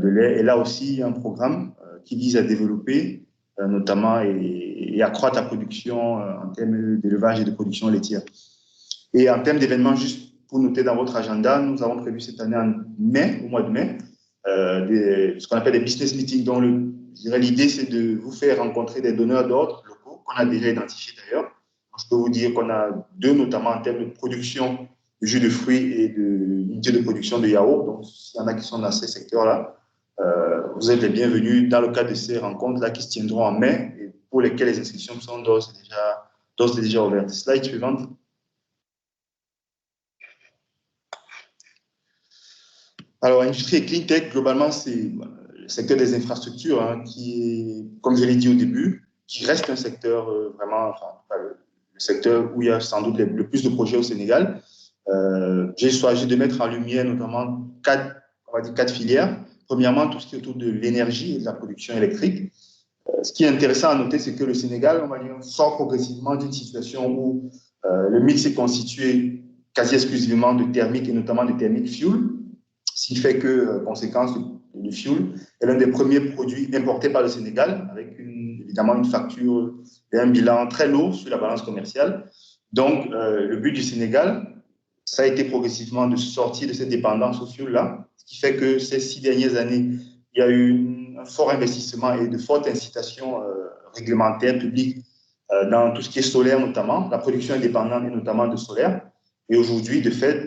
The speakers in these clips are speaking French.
de lait. Et là aussi, il y a un programme qui vise à développer notamment et accroître la production en termes d'élevage et de production laitière. Et en termes d'événements, juste pour noter dans votre agenda, nous avons prévu cette année en mai, au mois de mai, ce qu'on appelle des business meetings, dont l'idée, c'est de vous faire rencontrer des donneurs d'ordre locaux qu'on a déjà identifiés d'ailleurs. Je peux vous dire qu'on a deux, notamment en termes de production de jus de fruits et d'unités de production de yaourt. Donc, s'il y en a qui sont dans ces secteurs-là, vous êtes les bienvenus dans le cadre de ces rencontres-là qui se tiendront en mai et pour lesquelles les inscriptions sont d'ores et déjà ouvertes. Slide suivante. Alors, industrie et clean tech, globalement, c'est le secteur des infrastructures hein, qui est, comme je l'ai dit au début, qui reste un secteur vraiment, le secteur où il y a sans doute le plus de projets au Sénégal. J'ai choisi de mettre en lumière notamment quatre filières. Premièrement, tout ce qui est autour de l'énergie et de la production électrique. Ce qui est intéressant à noter, c'est que le Sénégal, on va dire, sort progressivement d'une situation où le mix est constitué quasi exclusivement de thermique et notamment de thermique fuel, ce qui fait que, conséquence, le fuel est l'un des premiers produits importés par le Sénégal, avec évidemment une facture et un bilan très lourd sur la balance commerciale. Donc, le but du Sénégal, ça a été progressivement de sortir de cette dépendance au fuel-là, ce qui fait que ces 6 dernières années, il y a eu un fort investissement et de fortes incitations réglementaires publiques dans tout ce qui est solaire notamment, la production indépendante et notamment de solaire. Et aujourd'hui, de fait,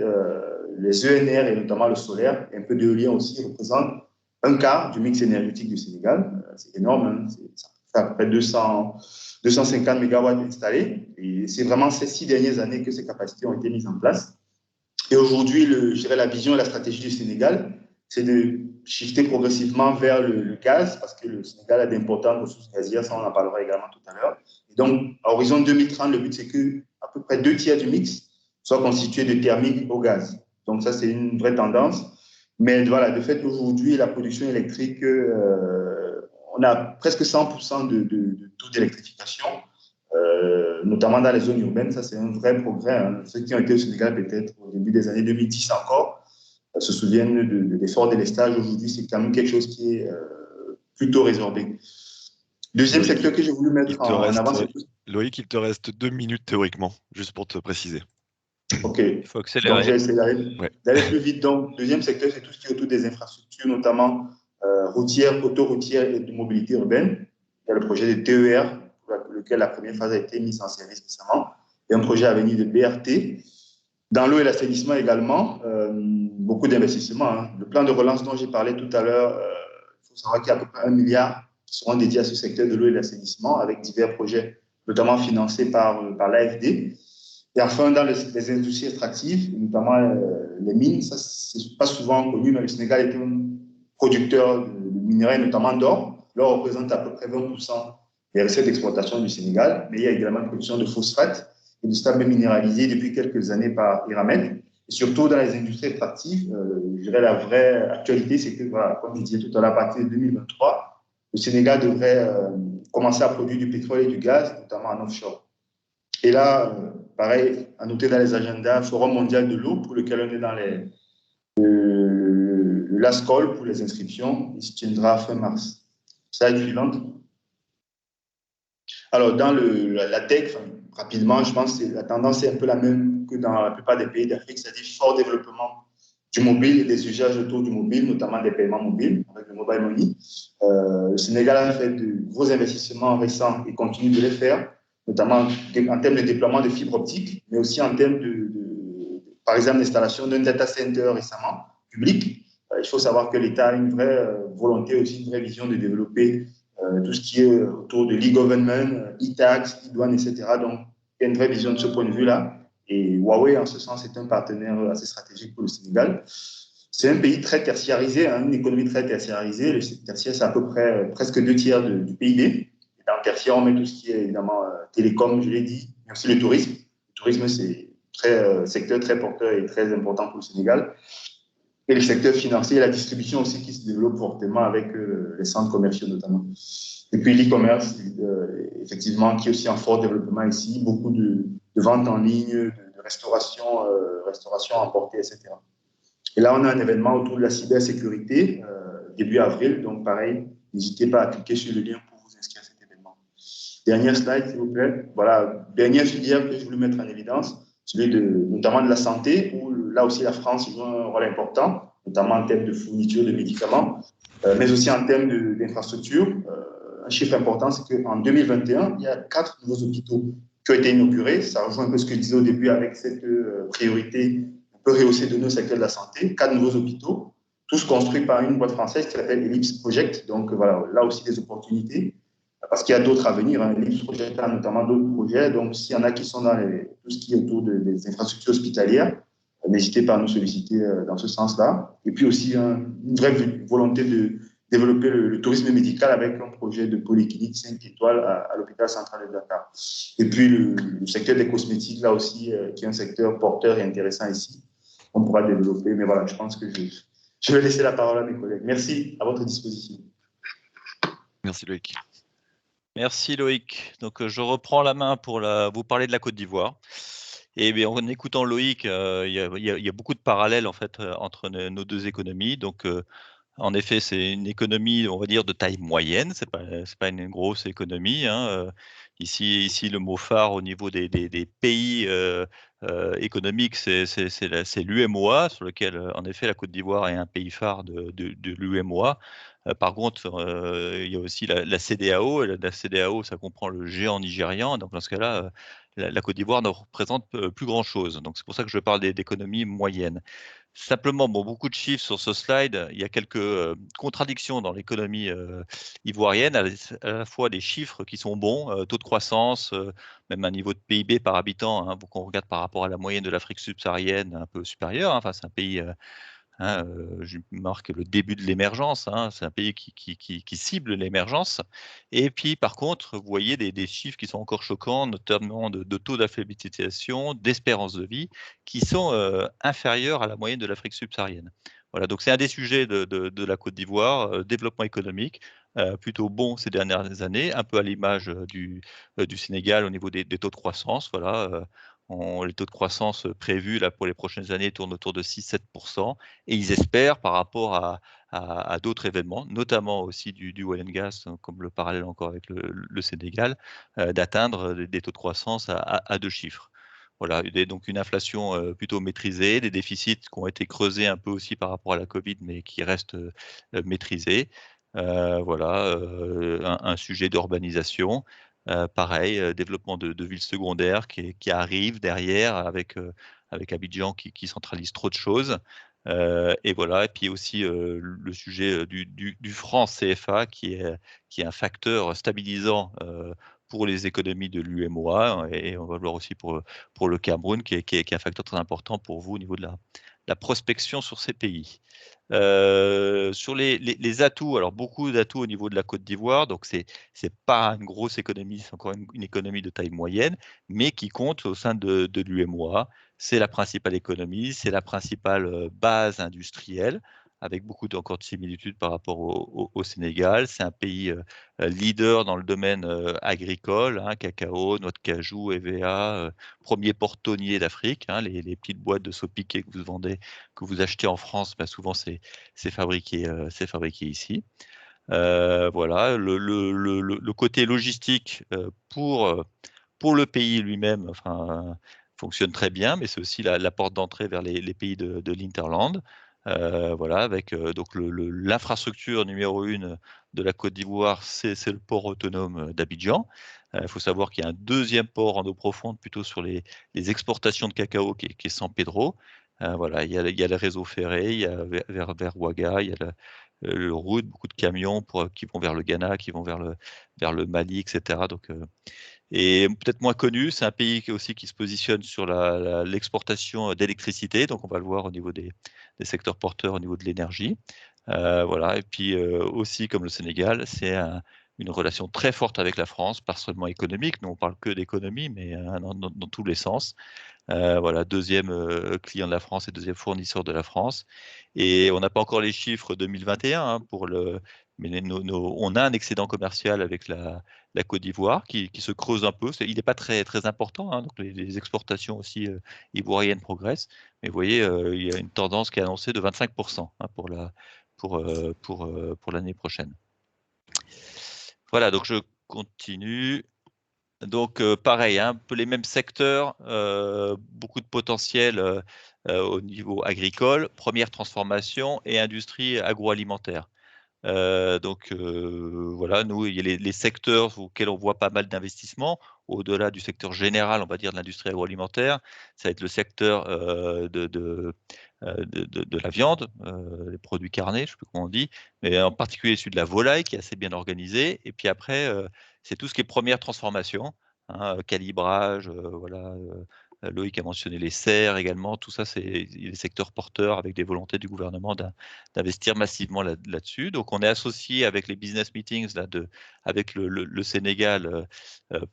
les ENR et notamment le solaire, et un peu d'éolien aussi, représentent un quart du mix énergétique du Sénégal. C'est énorme, hein, ça fait à peu près 250 mégawatts installés. Et c'est vraiment ces 6 dernières années que ces capacités ont été mises en place. Et aujourd'hui, je dirais la vision et la stratégie du Sénégal, c'est de shifter progressivement vers le gaz, parce que le Sénégal a d'importantes ressources gazières, ça on en parlera également tout à l'heure. Et donc, à horizon 2030, le but, c'est que à peu près 2 tiers du mix soit constitué de thermique au gaz. Donc, ça, c'est une vraie tendance. Mais voilà, de fait, aujourd'hui, la production électrique, on a presque 100% de taux d'électrification. Notamment dans les zones urbaines, ça c'est un vrai progrès. Hein. Ceux qui ont été au Sénégal peut-être au début des années 2010 encore se souviennent de l'effort de l'estage. Aujourd'hui, c'est quand même quelque chose qui est plutôt résorbé. Deuxième Loïc, secteur que j'ai voulu mettre en avant, c'est tout. Loïc, il te reste 2 minutes théoriquement, juste pour te préciser. OK. Il faut accélérer. Donc, j'ai essayé d'aller plus vite. Donc, deuxième secteur, c'est tout ce qui est autour des infrastructures, notamment routières, autoroutières et de mobilité urbaine. Il y a le projet de TER, pour lequel la première phase a été mise en service récemment, et un projet à venir de BRT. Dans l'eau et l'assainissement également, beaucoup d'investissements. Hein. Le plan de relance dont j'ai parlé tout à l'heure, il faut savoir qu'il y a à peu près 1 milliard qui seront dédiés à ce secteur de l'eau et de l'assainissement, avec divers projets, notamment financés par l'AFD. Et enfin, dans les industries extractives, notamment les mines, ça, c'est pas souvent connu, mais le Sénégal est un producteur de minerais, notamment d'or. L'or représente à peu près 20% des recettes d'exploitation du Sénégal, mais il y a également une production de phosphate et de sable minéralisé depuis quelques années par Eramet. Et surtout dans les industries extractives, je dirais la vraie actualité, c'est que, voilà, comme je disais tout à l'heure, à partir de 2023, le Sénégal devrait commencer à produire du pétrole et du gaz, notamment en offshore. Et là, pareil, à noter dans les agendas, Forum mondial de l'eau, pour lequel on est dans le LASCOL pour les inscriptions, il se tiendra fin mars. Slide suivante. Alors, dans la tech, rapidement, je pense que la tendance est un peu la même que dans la plupart des pays d'Afrique, c'est-à-dire fort développement du mobile et des usages autour du mobile, notamment des paiements mobiles avec le mobile money. Le Sénégal a fait de gros investissements récents et continue de les faire, notamment en termes de déploiement de fibres optiques, mais aussi en termes par exemple, l'installation d'un data center récemment, public. Il faut savoir que l'État a une vraie volonté, aussi une vraie vision de développer tout ce qui est autour de l'e-government, e-tax, e-douane, etc. Donc, il y a une vraie vision de ce point de vue-là. Et Huawei, en ce sens, est un partenaire assez stratégique pour le Sénégal. C'est un pays très tertiarisé, hein, une économie très tertiarisée. Le tertiaire, c'est à peu près presque 2 tiers du PIB. Et dans le tertiaire, on met tout ce qui est évidemment télécom, je l'ai dit, mais aussi le tourisme. Le tourisme, c'est un secteur très porteur et très important pour le Sénégal. Et le secteur financier et la distribution aussi qui se développe fortement avec les centres commerciaux notamment. Et puis l'e-commerce, effectivement, qui est aussi en fort développement ici, beaucoup de ventes en ligne, de restauration emportée, etc. Et là, on a un événement autour de la cybersécurité. début avril. Donc, pareil, n'hésitez pas à cliquer sur le lien pour vous inscrire à cet événement. Dernière slide, s'il vous plaît. Voilà, dernière filière que je voulais mettre en évidence, celui notamment de la santé, où là aussi la France joue un rôle important, notamment en termes de fourniture de médicaments, mais aussi en termes d'infrastructures. Un chiffre important, c'est qu'en 2021, il y a 4 nouveaux hôpitaux qui ont été inaugurés. Ça rejoint un peu ce que je disais au début avec cette priorité un peu rehaussée de nos secteurs de la santé. 4 nouveaux hôpitaux, tous construits par une boîte française qui s'appelle Ellipse Project. Donc voilà, là aussi des opportunités, parce qu'il y a d'autres à venir. Hein. Ellipse Project a notamment d'autres projets. Donc s'il y en a qui sont dans tout ce qui est autour des infrastructures hospitalières, n'hésitez pas à nous solliciter dans ce sens-là. Et puis aussi une vraie volonté de développer le tourisme médical avec un projet de polyclinique 5 étoiles à l'hôpital central de Dakar. Et puis le secteur des cosmétiques, là aussi, qui est un secteur porteur et intéressant ici, on pourra développer. Mais voilà, je pense que je vais laisser la parole à mes collègues. Merci, à votre disposition. Merci Loïc. Merci Loïc. Donc je reprends la main pour vous parler de la Côte d'Ivoire. Et bien, en écoutant Loïc, il y a beaucoup de parallèles en fait entre nos deux économies. Donc en effet, c'est une économie, on va dire, de taille moyenne. C'est pas une grosse économie. Hein. Ici, le mot phare au niveau des pays économiques, c'est l'UMOA, sur lequel, en effet, la Côte d'Ivoire est un pays phare de l'UMOA. Par contre, il y a aussi la CEDEAO. La CEDEAO, ça comprend le géant nigérian. Donc, dans ce cas-là, la Côte d'Ivoire ne représente plus grand-chose. Donc, c'est pour ça que je parle d'économies moyennes. Simplement, bon, beaucoup de chiffres sur ce slide. Il y a quelques contradictions dans l'économie ivoirienne, à la fois des chiffres qui sont bons, taux de croissance, même un niveau de PIB par habitant, hein, qu'on regarde par rapport à la moyenne de l'Afrique subsaharienne, un peu supérieur. Hein, enfin, c'est un pays, hein, je marque le début de l'émergence. Hein, c'est un pays qui cible l'émergence. Et puis, par contre, vous voyez des chiffres qui sont encore choquants, notamment de taux d'alphabétisation, d'espérance de vie, qui sont inférieurs à la moyenne de l'Afrique subsaharienne. Voilà, donc c'est un des sujets de la Côte d'Ivoire, développement économique, plutôt bon ces dernières années, un peu à l'image du Sénégal au niveau des taux de croissance. Voilà, les taux de croissance prévus là, pour les prochaines années tournent autour de 6-7%, et ils espèrent, par rapport à d'autres événements, notamment aussi du oil and gas, comme le parallèle encore avec le Sénégal, d'atteindre des taux de croissance à 2 chiffres. Voilà, donc une inflation plutôt maîtrisée, des déficits qui ont été creusés un peu aussi par rapport à la Covid, mais qui restent maîtrisés. Voilà, un sujet d'urbanisation. Pareil, développement de villes secondaires qui arrivent derrière avec Abidjan qui centralise trop de choses. Et voilà, et puis aussi le sujet du franc CFA qui est un facteur stabilisant pour les économies de l'UMOA, et on va le voir aussi pour le Cameroun qui est un facteur très important pour vous au niveau de la prospection sur ces pays. Sur les atouts, alors beaucoup d'atouts au niveau de la Côte d'Ivoire, donc c'est pas une grosse économie, c'est encore une économie de taille moyenne, mais qui compte au sein de l'UMOA. C'est la principale économie, c'est la principale base industrielle, avec beaucoup encore de similitudes par rapport au Sénégal. C'est un pays leader dans le domaine agricole, hein, cacao, noix de cajou, EVA, premier portonnier d'Afrique. Hein, les petites boîtes de saupiquet que vous vendez, que vous achetez en France, ben souvent c'est fabriqué ici. Voilà, le côté logistique pour le pays lui-même, enfin, fonctionne très bien, mais c'est aussi la porte d'entrée vers les pays de l'Hinterland. Voilà, avec donc l'infrastructure numéro 1 de la Côte d'Ivoire, c'est le port autonome d'Abidjan. Il faut savoir qu'il y a un deuxième port en eau profonde, plutôt sur les exportations de cacao, qui est San Pedro. Voilà, il y a le réseau ferré, il y a vers Ouaga, il y a le route, beaucoup de camions qui vont vers le Ghana, qui vont vers le Mali, etc. Donc, et peut-être moins connu, c'est un pays qui se positionne sur l'exportation d'électricité. Donc, on va le voir au niveau des secteurs porteurs, au niveau de l'énergie. Voilà. Et puis aussi, comme le Sénégal, c'est une relation très forte avec la France, pas seulement économique. Nous, on parle que d'économie, mais dans tous les sens. Voilà, deuxième client de la France et deuxième fournisseur de la France. Et on n'a pas encore les chiffres 2021 hein, mais on a un excédent commercial avec la Côte d'Ivoire qui se creuse un peu. Il n'est pas très, très important, hein, donc les exportations aussi ivoiriennes progressent. Mais vous voyez, il y a une tendance qui est annoncée de 25% hein, pour l'année prochaine. Voilà, donc je continue. Donc pareil, un peu les mêmes secteurs, beaucoup de potentiel au niveau agricole, première transformation et industrie agroalimentaire. Voilà, nous, il y a les secteurs auxquels on voit pas mal d'investissements, au-delà du secteur général, on va dire, de l'industrie agroalimentaire. Ça va être le secteur de la viande, les produits carnés, je ne sais plus comment on dit, mais en particulier celui de la volaille qui est assez bien organisé. Et puis après, c'est tout ce qui est première transformation, hein, calibrage, voilà. Loïc a mentionné les serres également. Tout ça, c'est les secteurs porteurs avec des volontés du gouvernement d'investir massivement là-dessus. Donc, on est associé avec les business meetings avec le Sénégal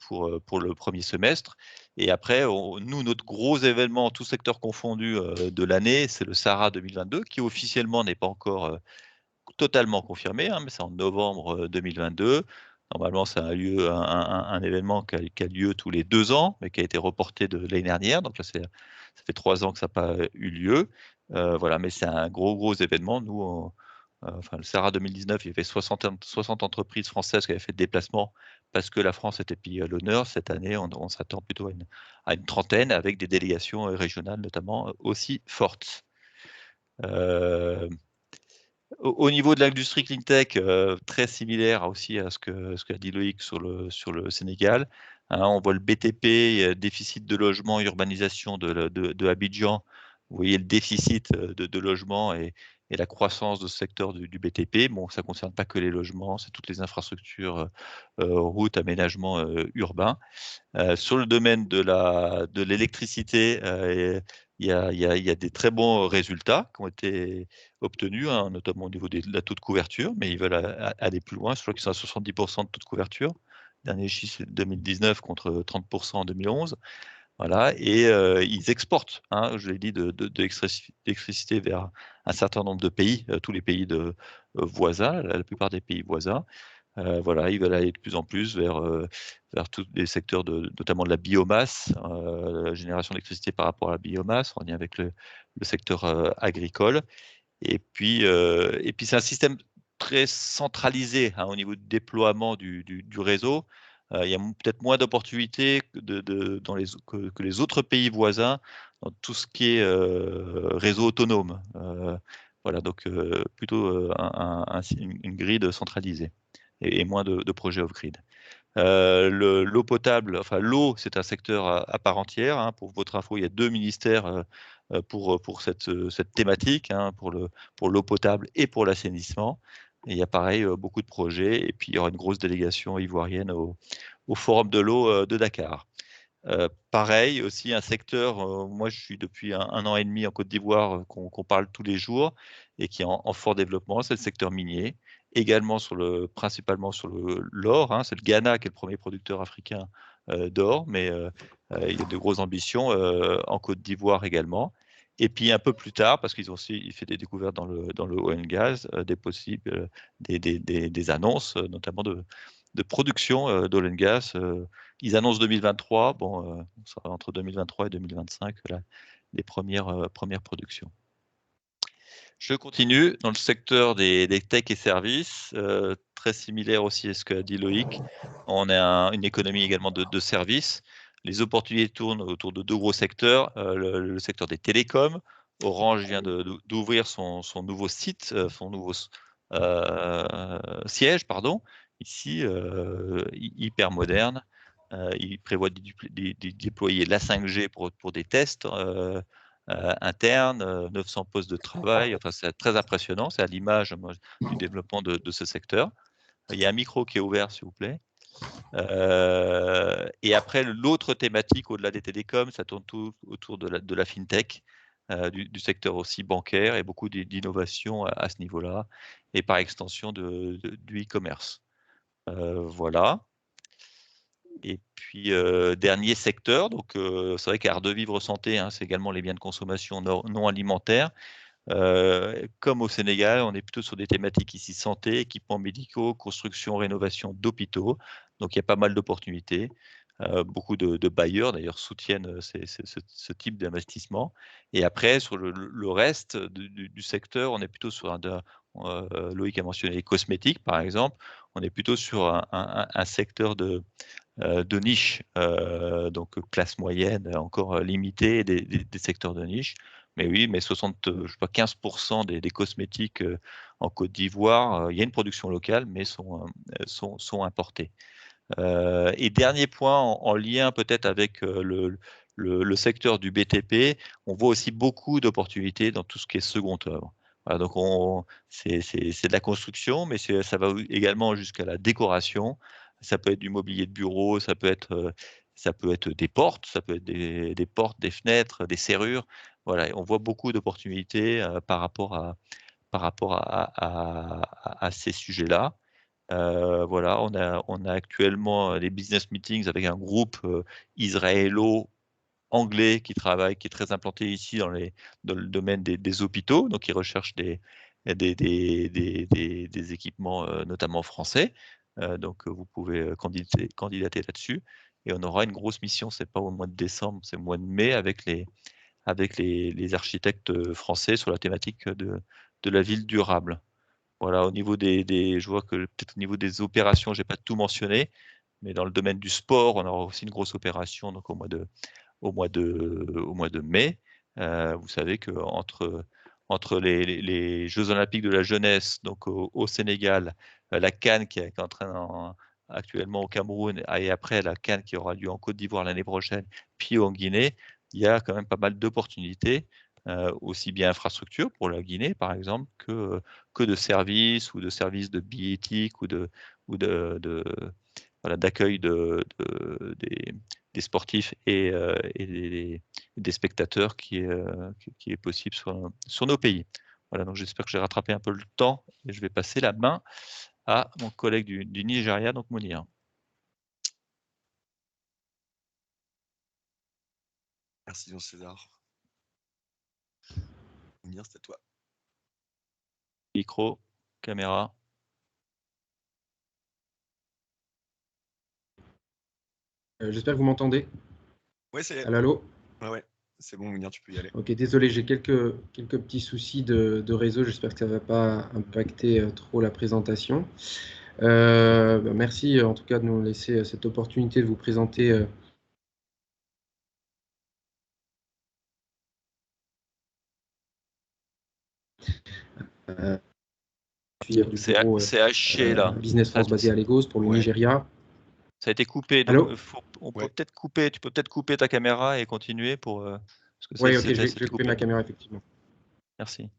pour le premier semestre. Et après, nous, notre gros événement, tout secteur confondu de l'année, c'est le Sahara 2022, qui officiellement n'est pas encore totalement confirmé, hein, mais c'est en novembre 2022. Normalement, c'est un événement qui a lieu tous les 2 ans, mais qui a été reporté de l'année dernière. Donc là, ça fait 3 ans que ça n'a pas eu lieu. Voilà, mais c'est un gros événement. Nous, le Sahara 2019, il y avait 60 entreprises françaises qui avaient fait le déplacement parce que la France était pays à l'honneur. Cette année, on s'attend plutôt à une trentaine avec des délégations régionales notamment aussi fortes. Au niveau de l'industrie clean tech, très similaire aussi à ce qu'a dit Loïc sur le Sénégal. Hein, on voit le BTP, déficit de logement, urbanisation de Abidjan. Vous voyez le déficit de logement et la croissance de ce secteur du BTP. Bon, ça ne concerne pas que les logements, c'est toutes les infrastructures, routes, aménagements urbains. Sur le domaine de l'électricité, il y a des très bons résultats qui ont été obtenus, hein, notamment au niveau de la taux de couverture, mais ils veulent aller plus loin. Je crois qu'ils sont à 70% de taux de couverture. Dernier chiffre, c'est 2019 contre 30% en 2011. Voilà, et ils exportent, hein, je l'ai dit, de l'électricité vers un certain nombre de pays, tous les pays voisins, la plupart des pays voisins. Voilà, ils veulent aller de plus en plus vers tous les secteurs, notamment de la biomasse, la génération d'électricité par rapport à la biomasse, en lien avec le secteur agricole. Et puis c'est un système très centralisé, hein, au niveau du déploiement du réseau. Il y a peut-être moins d'opportunités que les autres pays voisins dans tout ce qui est réseau autonome. Voilà, donc plutôt une grille centralisée et moins de projets off-grid. L'eau potable, enfin l'eau, c'est un secteur à part entière. Hein. Pour votre info, il y a 2 ministères pour cette thématique, hein, pour l'eau potable et pour l'assainissement. Et il y a pareil beaucoup de projets. Et puis il y aura une grosse délégation ivoirienne au Forum de l'eau de Dakar. Pareil, aussi un secteur, moi je suis depuis un an et demi en Côte d'Ivoire, qu'on parle tous les jours et qui est en fort développement, c'est le secteur minier. Également principalement sur l'or, hein, c'est le Ghana qui est le premier producteur africain d'or, mais il y a de grosses ambitions en Côte d'Ivoire également. Et puis un peu plus tard, parce qu'ils ont aussi fait des découvertes dans le oil and gas, des annonces, notamment de production d'oil and gas. Ils annoncent 2023, bon, ça va entre 2023 et 2025, les premières productions. Je continue dans le secteur des tech et services, très similaire aussi à ce qu'a dit Loïc. On a une économie également de services. Les opportunités tournent autour de 2 gros secteurs. Le secteur des télécoms. Orange vient d'ouvrir son nouveau site, son nouveau siège, pardon, ici, hyper moderne. Il prévoit de déployer la 5G pour des tests internes, 900 postes de travail. Enfin, c'est très impressionnant. C'est à l'image du développement de ce secteur. Il y a un micro qui est ouvert, s'il vous plaît. Et après, l'autre thématique au-delà des télécoms, ça tourne tout autour de la fintech, du secteur aussi bancaire, et beaucoup d'innovations à ce niveau-là, et par extension du e-commerce. Voilà. Et puis, dernier secteur, donc c'est vrai qu'Art de Vivre Santé, hein, c'est également les biens de consommation non alimentaires. Comme au Sénégal, on est plutôt sur des thématiques ici santé, équipements médicaux, construction, rénovation d'hôpitaux. Donc, il y a pas mal d'opportunités. Beaucoup de bailleurs, d'ailleurs, soutiennent ce type d'investissement. Et après, sur le reste du secteur, on est plutôt sur Loïc a mentionné les cosmétiques, par exemple. On est plutôt sur un secteur de niche, donc classe moyenne encore limitée, des secteurs de niche. Mais oui, mais 15% des cosmétiques en Côte d'Ivoire, il y a une production locale, mais sont importés. Et dernier point, en lien peut-être avec le secteur du BTP, on voit aussi beaucoup d'opportunités dans tout ce qui est seconde œuvre. Voilà, donc c'est de la construction, mais ça va également jusqu'à la décoration. Ça peut être du mobilier de bureau, ça peut être des portes, ça peut être des portes, des fenêtres, des serrures. Voilà, on voit beaucoup d'opportunités par rapport à ces sujets-là. Voilà, on a actuellement des business meetings avec un groupe israélo-anglais qui est très implanté ici dans le domaine des hôpitaux, donc ils recherchent des équipements notamment français. Donc vous pouvez candidater là-dessus. Et on aura une grosse mission, c'est pas au mois de décembre, c'est au mois de mai avec les architectes français sur la thématique de la ville durable. Voilà, au niveau je vois que peut-être au niveau des opérations, j'ai pas tout mentionné, mais dans le domaine du sport, on aura aussi une grosse opération donc au mois de mai. Vous savez que entre les Jeux Olympiques de la jeunesse, donc au Sénégal, la CAN qui est en train actuellement au Cameroun, et après la CAN qui aura lieu en Côte d'Ivoire l'année prochaine, puis en Guinée, il y a quand même pas mal d'opportunités, aussi bien infrastructure pour la Guinée par exemple que de services ou de services de billettique ou voilà, d'accueil des sportifs et des spectateurs qui est possible sur nos pays. Voilà, donc j'espère que j'ai rattrapé un peu le temps et je vais passer la main à mon collègue du Nigeria, donc Mounir. Merci Jean-César. Mounir, c'est à toi. Micro, caméra. J'espère que vous m'entendez. Ouais, c'est Allô. ouais, c'est bon, Mounir, tu peux y aller. Ok, désolé, j'ai quelques petits soucis de réseau. J'espère que ça ne va pas impacter trop la présentation. Merci en tout cas de nous laisser cette opportunité de vous présenter C'est haché là. Business France basé à Lagos pour le Nigeria. Ça a été coupé, donc on peut peut-être couper. Tu peux peut-être couper ta caméra et continuer pour. Oui, ok, je vais couper ma caméra effectivement. Merci.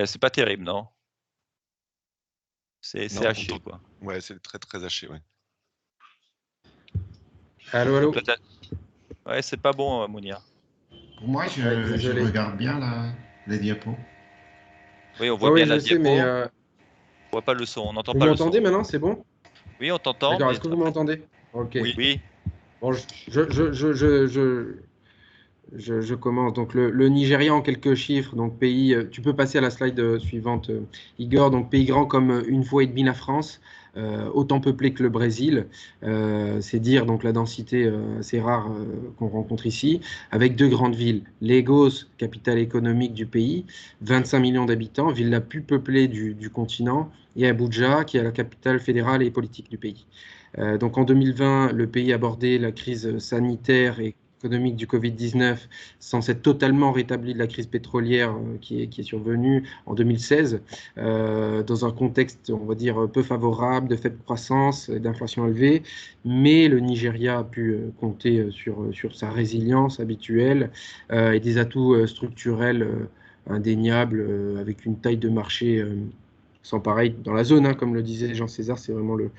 C'est pas terrible, non? C'est haché, quoi. Ouais, c'est très très haché, ouais. Allô. Ouais, c'est pas bon, Mounir. Pour moi, je regarde bien les diapos. Oui, on voit bien la diapo. Mais on voit pas le son. On n'entend pas le son. Vous m'entendez maintenant? C'est bon? Oui, on t'entend. D'accord. Est-ce que vous m'entendez? Ok. Oui. Bon, je commence. Donc, le Nigeria en quelques chiffres. Donc, pays, tu peux passer à la slide suivante, Igor. Donc, pays grand comme une fois et demie la France, autant peuplé que le Brésil. C'est dire donc la densité assez rare qu'on rencontre ici, avec deux grandes villes. Lagos, capitale économique du pays, 25 millions d'habitants, ville la plus peuplée du continent, et Abuja, qui est la capitale fédérale et politique du pays. Donc en 2020, le pays abordait la crise sanitaire et économique du Covid-19 sans s'être totalement rétabli de la crise pétrolière qui est survenue en 2016, dans un contexte, on va dire, peu favorable, de faible croissance, d'inflation élevée. Mais le Nigeria a pu compter sur sa résilience habituelle et des atouts structurels indéniables, avec une taille de marché sans pareil dans la zone, comme le disait Jean-César, c'est vraiment le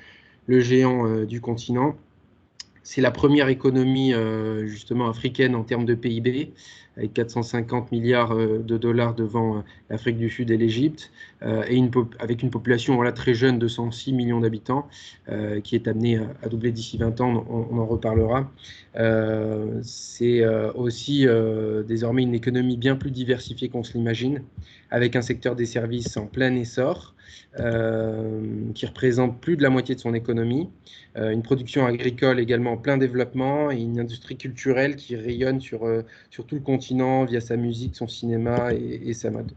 géant du continent. C'est la première économie justement africaine en termes de PIB, avec 450 milliards de dollars devant l'Afrique du Sud et l'Égypte, et avec une population très jeune de 106 millions d'habitants, qui est amenée à doubler d'ici 20 ans, on en reparlera. C'est aussi désormais une économie bien plus diversifiée qu'on se l'imagine, avec un secteur des services en plein essor, qui représente plus de la moitié de son économie, une production agricole également en plein développement et une industrie culturelle qui rayonne sur tout le continent via sa musique, son cinéma et sa mode.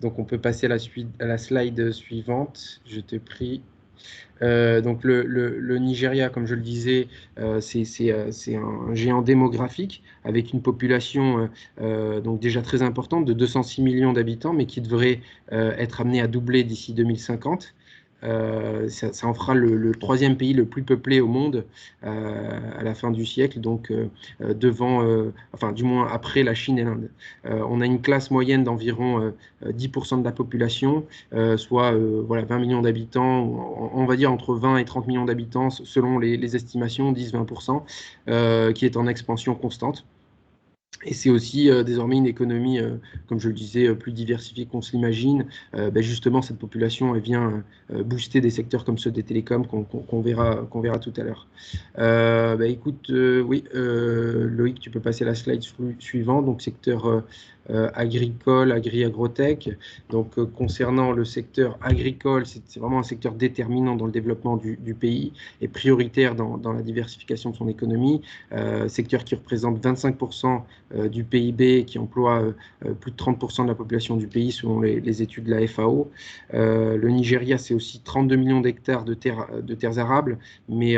Donc on peut passer à la slide suivante, je te prie. Donc le Nigeria, comme je le disais, c'est un géant démographique avec une population donc déjà très importante de 206 millions d'habitants, mais qui devrait être amené à doubler d'ici 2050. Ça en fera le troisième pays le plus peuplé au monde à la fin du siècle, donc devant, enfin du moins après la Chine et l'Inde. On a une classe moyenne d'environ 10% de la population, soit voilà, 20 millions d'habitants, on va dire entre 20 et 30 millions d'habitants selon les estimations, 10-20%, qui est en expansion constante. Et c'est aussi désormais une économie, comme je le disais, plus diversifiée qu'on se l'imagine. Justement, cette population elle vient booster des secteurs comme ceux des télécoms qu'on verra tout à l'heure. Écoute, oui, Loïc, tu peux passer à la slide suivante. Donc, secteur agricole, agri-agrotech. Donc, concernant le secteur agricole, c'est vraiment un secteur déterminant dans le développement du pays et prioritaire dans la diversification de son économie. Secteur qui représente 25% du PIB, qui emploie plus de 30% de la population du pays selon les études de la FAO. Le Nigeria, c'est aussi 32 millions d'hectares de terres arables, mais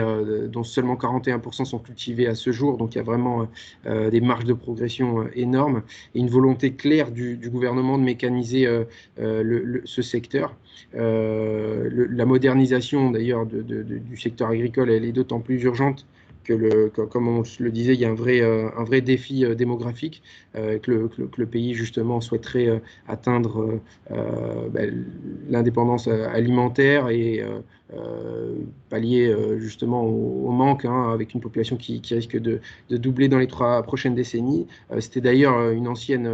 dont seulement 41% sont cultivés à ce jour. Donc il y a vraiment des marges de progression énormes et une volonté claire du gouvernement de mécaniser ce secteur. La modernisation d'ailleurs du secteur agricole, elle est d'autant plus urgente comme on le disait, il y a un vrai défi démographique que le pays justement souhaiterait atteindre l'indépendance alimentaire et pallier justement au manque, avec une population qui risque de doubler dans les 3 prochaines décennies. C'était d'ailleurs une ancienne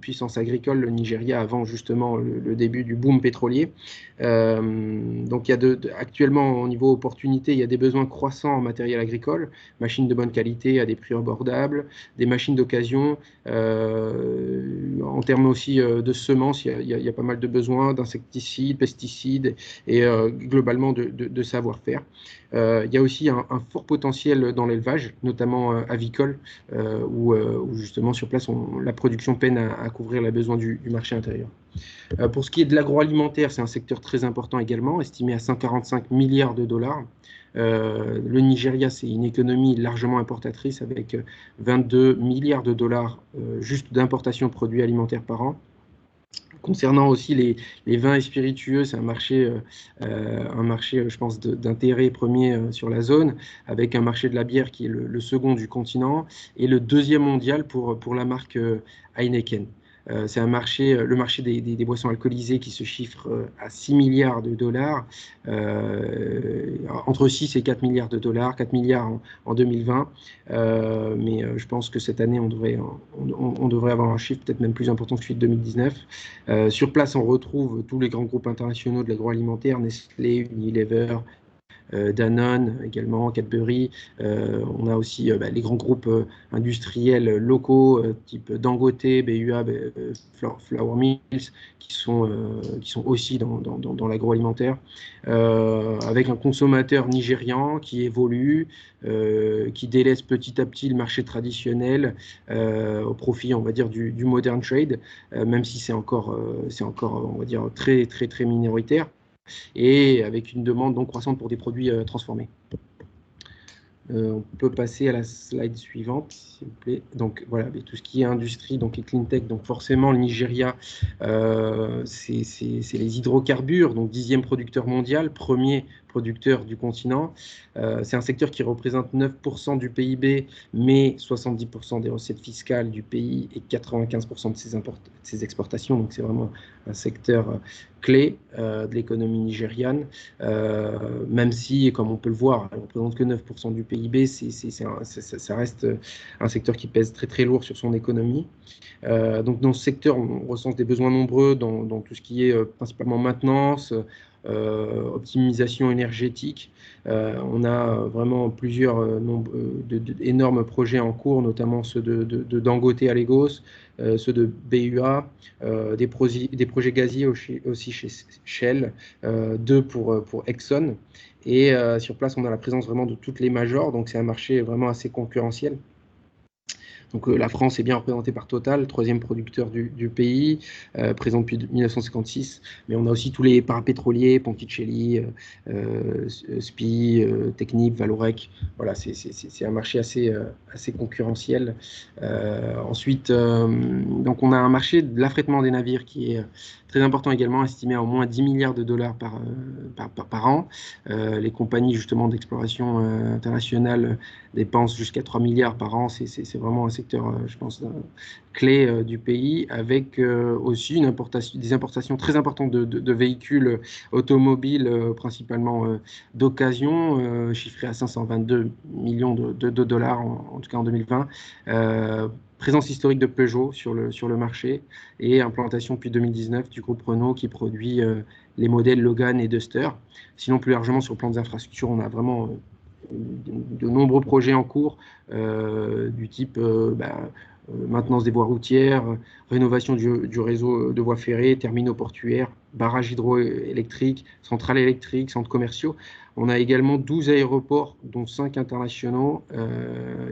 puissance agricole, le Nigeria, avant justement le début du boom pétrolier. Donc il y a actuellement au niveau opportunité, il y a des besoins croissants en matériel agricole, machines de bonne qualité à des prix abordables, des machines d'occasion, en termes aussi de semences, il y a pas mal de besoins d'insecticides, pesticides et globalement de savoir-faire. Il y a aussi un fort potentiel dans l'élevage, notamment avicole, où justement sur place la production peine à couvrir les besoins du marché intérieur. Pour ce qui est de l'agroalimentaire, c'est un secteur très important également, estimé à 145 milliards de dollars. Le Nigeria, c'est une économie largement importatrice avec 22 milliards de dollars juste d'importation de produits alimentaires par an. Concernant aussi les vins et spiritueux, c'est un marché, je pense, d'intérêt premier sur la zone, avec un marché de la bière qui est le second du continent et le deuxième mondial pour la marque Heineken. C'est le marché des boissons alcoolisées qui se chiffre à 6 milliards de dollars, entre 6 et 4 milliards de dollars, 4 milliards en 2020. Mais je pense que cette année, on devrait avoir un chiffre peut-être même plus important que celui de 2019. Sur place, on retrouve tous les grands groupes internationaux de l'agroalimentaire, Nestlé, Unilever, Danone également, Cadbury. On a aussi les grands groupes industriels locaux type Dangote, BUA, Flour Mills qui sont aussi dans l'agroalimentaire, avec un consommateur nigérian qui évolue, qui délaisse petit à petit le marché traditionnel au profit, on va dire, du modern trade, même si c'est encore, on va dire, très, très, très minoritaire, et avec une demande donc croissante pour des produits transformés. On peut passer à la slide suivante, s'il vous plaît. Donc voilà, tout ce qui est industrie, donc et clean tech, donc forcément le Nigeria, c'est les hydrocarbures, donc 10e producteur mondial, premier producteur du continent. C'est un secteur qui représente 9% du PIB, mais 70% des recettes fiscales du pays et 95% de ses exportations. Donc c'est vraiment un secteur clé de l'économie nigériane, même si, comme on peut le voir, elle ne représente que 9% du PIB, ça reste un secteur qui pèse très très lourd sur son économie. Donc dans ce secteur, on recense des besoins nombreux dans tout ce qui est principalement maintenance, optimisation énergétique. On a vraiment plusieurs énormes projets en cours, notamment ceux de Dangote à Lagos, ceux de BUA, des projets gaziers aussi chez Shell, deux pour Exxon. Et sur place, on a la présence vraiment de toutes les majors, donc c'est un marché vraiment assez concurrentiel. Donc la France est bien représentée par Total, troisième producteur du pays, présent depuis 1956. Mais on a aussi tous les parapétroliers, Ponticelli, SPI, Technip, Valorec. Voilà, c'est un marché assez concurrentiel. Ensuite, donc on a un marché de l'affrètement des navires qui est très important également, estimé à au moins 10 milliards de dollars par an. Les compagnies justement d'exploration internationale dépensent jusqu'à 3 milliards par an. C'est vraiment un secteur, je pense, clé du pays, avec aussi des importations très importantes de véhicules automobiles, principalement d'occasion, chiffrés à 522 millions de dollars, en tout cas en 2020. Présence historique de Peugeot sur le marché et implantation depuis 2019 du groupe Renault qui produit les modèles Logan et Duster. Sinon, plus largement, sur le plan des infrastructures, on a vraiment de nombreux projets en cours du type maintenance des voies routières, rénovation du réseau de voies ferrées, terminaux portuaires, barrages hydroélectriques, centrales électriques, centres commerciaux. On a également 12 aéroports, dont 5 internationaux,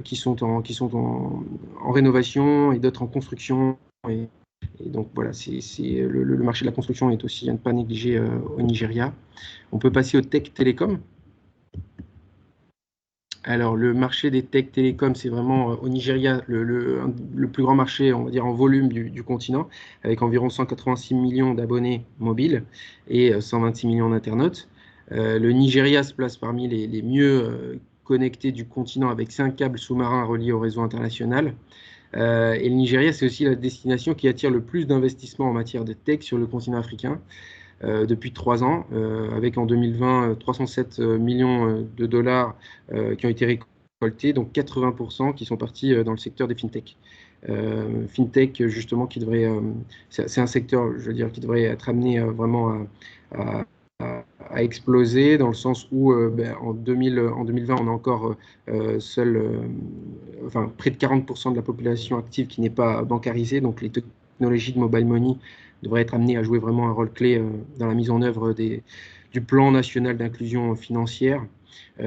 qui sont en rénovation et d'autres en construction. Et donc voilà, le marché de la construction est aussi à ne pas négliger au Nigeria. On peut passer au tech télécom. Alors, le marché des tech télécoms, c'est vraiment au Nigeria le plus grand marché, on va dire, en volume du continent, avec environ 186 millions d'abonnés mobiles et 126 millions d'internautes. Le Nigeria se place parmi les mieux connectés du continent, avec 5 câbles sous-marins reliés au réseau international. Et le Nigeria, c'est aussi la destination qui attire le plus d'investissements en matière de tech sur le continent africain. Depuis 3 ans, avec en 2020 307 millions de dollars qui ont été récoltés, donc 80% qui sont partis dans le secteur des fintech. Fintech, justement, c'est un secteur, je veux dire, qui devrait être amené vraiment à exploser, dans le sens où en 2020, on a encore près de 40% de la population active qui n'est pas bancarisée, donc les technologies de mobile money devrait être amené à jouer vraiment un rôle clé dans la mise en œuvre du plan national d'inclusion financière. Il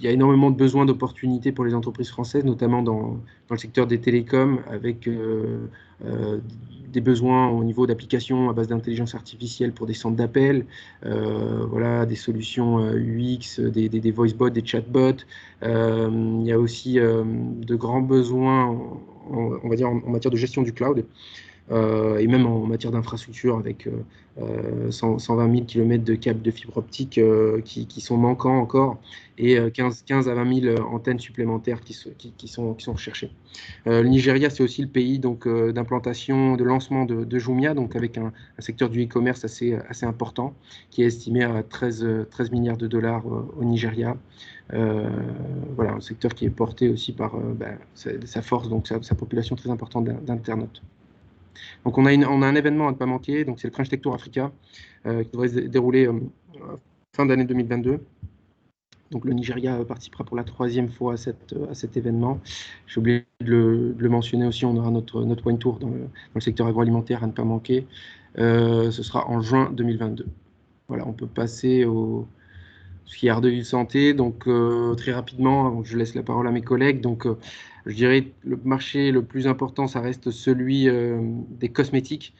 y a énormément de besoins d'opportunités pour les entreprises françaises, notamment dans le secteur des télécoms, avec des besoins au niveau d'applications à base d'intelligence artificielle pour des centres d'appel, voilà, des solutions UX, des voicebots, des chatbots. Il y a aussi de grands besoins, on va dire, en matière de gestion du cloud. Et même en matière d'infrastructure, avec 120 000 km de câbles de fibre optique qui sont manquants encore, et 15 à 20 000 antennes supplémentaires qui sont recherchées. Le Nigeria, c'est aussi le pays d'implantation, de lancement de Jumia, donc avec un secteur du e-commerce assez important, qui est estimé à 13 milliards de dollars au Nigeria. Voilà, un secteur qui est porté aussi par sa force, donc sa population très importante d'internautes. Donc on a un événement à ne pas manquer, donc c'est le French Tech Tour Africa qui devrait se dérouler fin d'année 2022. Donc le Nigeria participera pour la 3e fois à cet événement. J'ai oublié de le mentionner aussi, on aura notre Wine Tour dans le secteur agroalimentaire à ne pas manquer. Ce sera en juin 2022. Voilà, on peut passer au ce qui est art de vie santé. Donc très rapidement, avant que je laisse la parole à mes collègues, donc je dirais le marché le plus important, ça reste celui des cosmétiques,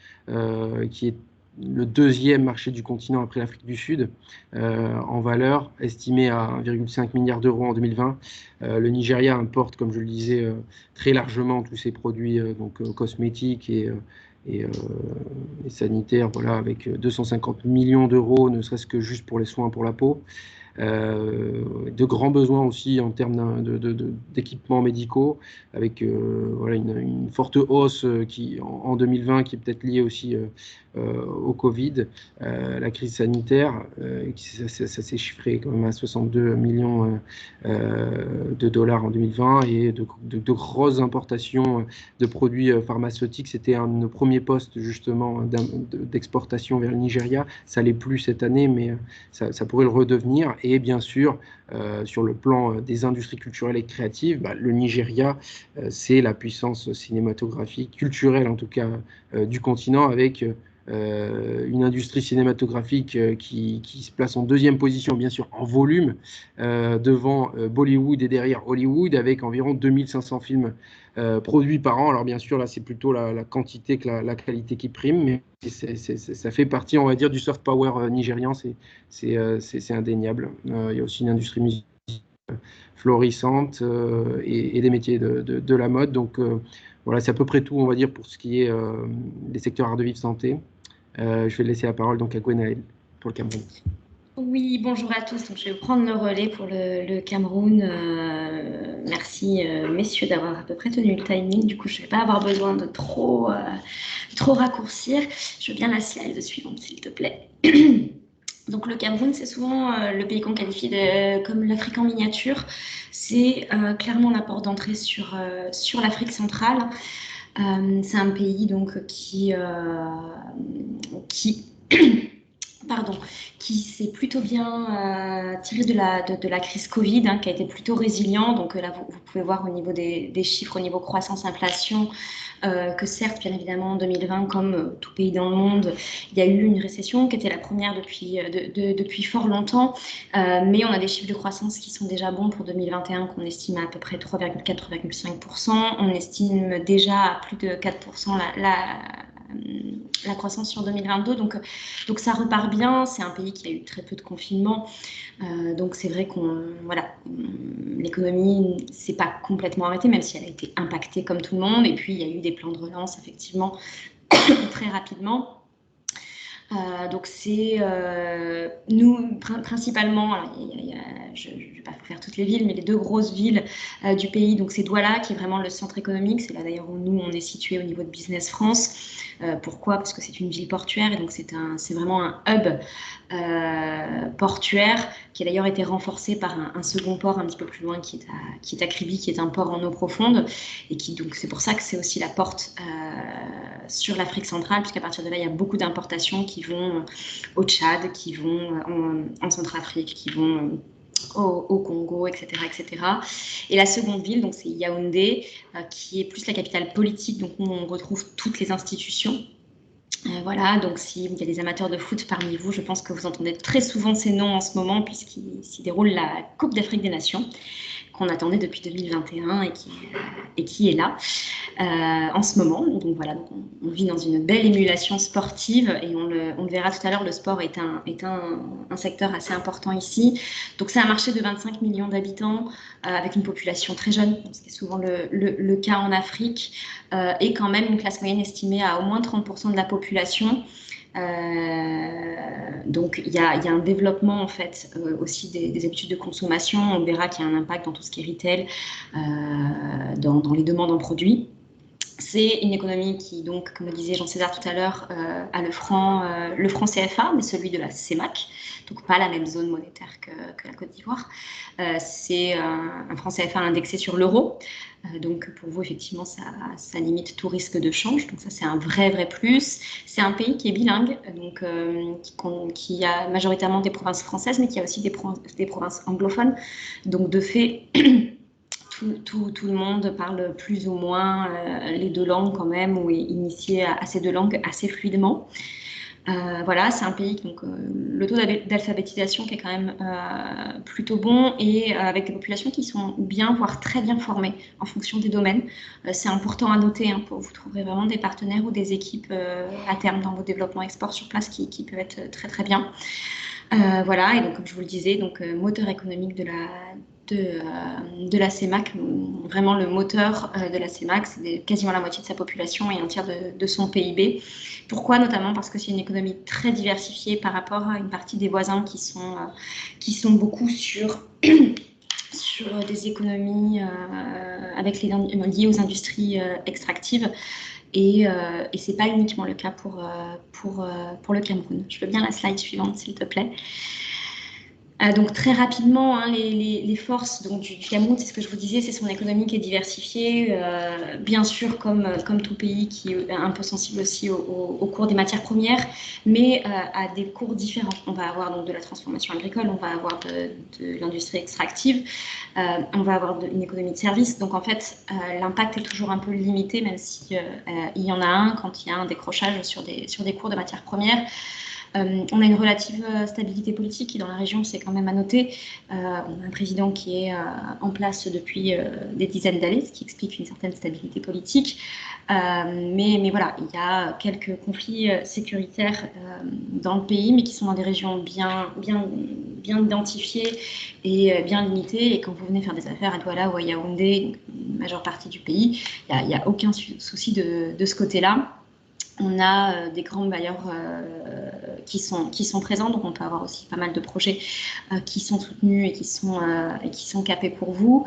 qui est le 2e marché du continent après l'Afrique du Sud, en valeur, estimé à 1,5 milliard d'euros en 2020. Le Nigeria importe, comme je le disais, très largement tous ces produits cosmétiques et sanitaires, voilà, avec 250 millions d'euros, ne serait-ce que juste pour les soins pour la peau. de grands besoins aussi en termes d'équipements médicaux, avec voilà, une forte hausse en 2020 qui est peut-être liée aussi au Covid, la crise sanitaire, ça s'est chiffré quand même à 62 millions de dollars en 2020 et de grosses importations de produits pharmaceutiques. C'était un de nos premiers postes justement d'exportation vers le Nigeria. Ça l'est plus cette année, mais ça pourrait le redevenir. Et bien sûr, sur le plan des industries culturelles et créatives, le Nigeria, c'est la puissance cinématographique, culturelle en tout cas, du continent, avec une industrie cinématographique qui se place en deuxième position, bien sûr, en volume, devant Bollywood et derrière Hollywood, avec environ 2500 films produits par an. Alors bien sûr, là, c'est plutôt la quantité que la qualité qui prime, mais ça fait partie, on va dire, du soft power nigérian, c'est indéniable. Il y a aussi une industrie musicale florissante et des métiers de la mode. Donc voilà, c'est à peu près tout, on va dire, pour ce qui est des secteurs art de vivre santé. Je vais laisser la parole donc à Gwenaëlle pour le Cameroun. Oui, bonjour à tous. Donc, je vais prendre le relais pour le Cameroun. Merci, messieurs, d'avoir à peu près tenu le timing. Du coup, je ne vais pas avoir besoin de trop raccourcir. Je veux bien la slide suivante, s'il te plaît. Donc, le Cameroun, c'est souvent le pays qu'on qualifie comme l'Afrique en miniature. C'est clairement la porte d'entrée sur l'Afrique centrale. C'est un pays donc qui s'est plutôt bien tiré de la crise Covid, qui a été plutôt résilient. Donc là, vous pouvez voir au niveau des chiffres, au niveau croissance, inflation, que certes, bien évidemment, en 2020, comme tout pays dans le monde, il y a eu une récession qui était la première depuis fort longtemps. Mais on a des chiffres de croissance qui sont déjà bons pour 2021, qu'on estime à peu près 3,4-3,5%. On estime déjà à plus de 4% la croissance sur 2022, donc ça repart bien. C'est un pays qui a eu très peu de confinement, donc c'est vrai l'économie s'est pas complètement arrêtée, même si elle a été impactée comme tout le monde. Et puis il y a eu des plans de relance effectivement très rapidement. Donc c'est nous principalement, alors, je ne vais pas faire toutes les villes, mais les deux grosses villes du pays, donc c'est Douala qui est vraiment le centre économique. C'est là d'ailleurs où nous on est situé au niveau de Business France. Pourquoi? Parce que c'est une ville portuaire et donc c'est vraiment un hub portuaire qui a d'ailleurs été renforcé par un second port un petit peu plus loin qui est à Kribi, qui est un port en eau profonde et qui donc c'est pour ça que c'est aussi la porte sur l'Afrique centrale, puisqu'à partir de là il y a beaucoup d'importations qui vont au Tchad, qui vont en Centrafrique, qui vont au Congo, etc., etc. Et la seconde ville, donc c'est Yaoundé, qui est plus la capitale politique, donc où on retrouve toutes les institutions. Voilà, donc s'il y a des amateurs de foot parmi vous, je pense que vous entendez très souvent ces noms en ce moment, puisqu'il s'y déroule la Coupe d'Afrique des Nations, qu'on attendait depuis 2021 et qui est là en ce moment. Donc voilà, donc on vit dans une belle émulation sportive et on le verra tout à l'heure, le sport est un secteur assez important ici. Donc c'est un marché de 25 millions d'habitants avec une population très jeune, ce qui est souvent le cas en Afrique, et quand même une classe moyenne estimée à au moins 30% de la population. Donc il y a un développement en fait aussi des habitudes de consommation. On verra qu'il y a un impact dans tout ce qui est retail, dans les demandes en produits. C'est une économie qui, donc, comme le disait Jean-César tout à l'heure, a le franc CFA, mais celui de la CEMAC, donc pas la même zone monétaire que la Côte d'Ivoire. C'est un franc CFA indexé sur l'euro. Donc pour vous, effectivement, ça limite tout risque de change. Donc ça, c'est un vrai plus. C'est un pays qui est bilingue, donc qui a majoritairement des provinces françaises, mais qui a aussi des provinces anglophones. Donc de fait, tout le monde parle plus ou moins les deux langues quand même, ou est initié à ces deux langues assez fluidement. Voilà, c'est un pays donc le taux d'alphabétisation qui est quand même plutôt bon et avec des populations qui sont bien, voire très bien formées en fonction des domaines. C'est important à noter, vous trouverez vraiment des partenaires ou des équipes à terme dans vos développements export sur place qui peuvent être très bien. Voilà, et donc comme je vous le disais, donc moteur économique de la CEMAC, vraiment le moteur de la CEMAC, c'est quasiment la moitié de sa population et un tiers de son PIB. Pourquoi? Notamment parce que c'est une économie très diversifiée par rapport à une partie des voisins qui sont beaucoup sur des économies liées aux industries extractives. Et ce n'est pas uniquement le cas pour le Cameroun. Je veux bien la slide suivante, s'il te plaît. Donc très rapidement, hein, les forces donc, du Cameroun, c'est ce que je vous disais, c'est son économie qui est diversifiée, bien sûr comme tout pays qui est un peu sensible aussi au cours des matières premières, mais à des cours différents. On va avoir donc de la transformation agricole, on va avoir de l'industrie extractive, on va avoir une économie de services. Donc en fait, l'impact est toujours un peu limité, même si il y en a un quand il y a un décrochage sur des cours de matières premières. On a une relative stabilité politique qui, dans la région, c'est quand même à noter. On a un président qui est en place depuis des dizaines d'années, ce qui explique une certaine stabilité politique. Mais voilà, il y a quelques conflits sécuritaires dans le pays, mais qui sont dans des régions bien identifiées et bien limitées. Et quand vous venez faire des affaires à Douala ou à Yaoundé, une majeure partie du pays, il n'y a aucun souci de ce côté-là. On a des grands bailleurs qui sont présents, donc on peut avoir aussi pas mal de projets qui sont soutenus et qui sont capés pour vous.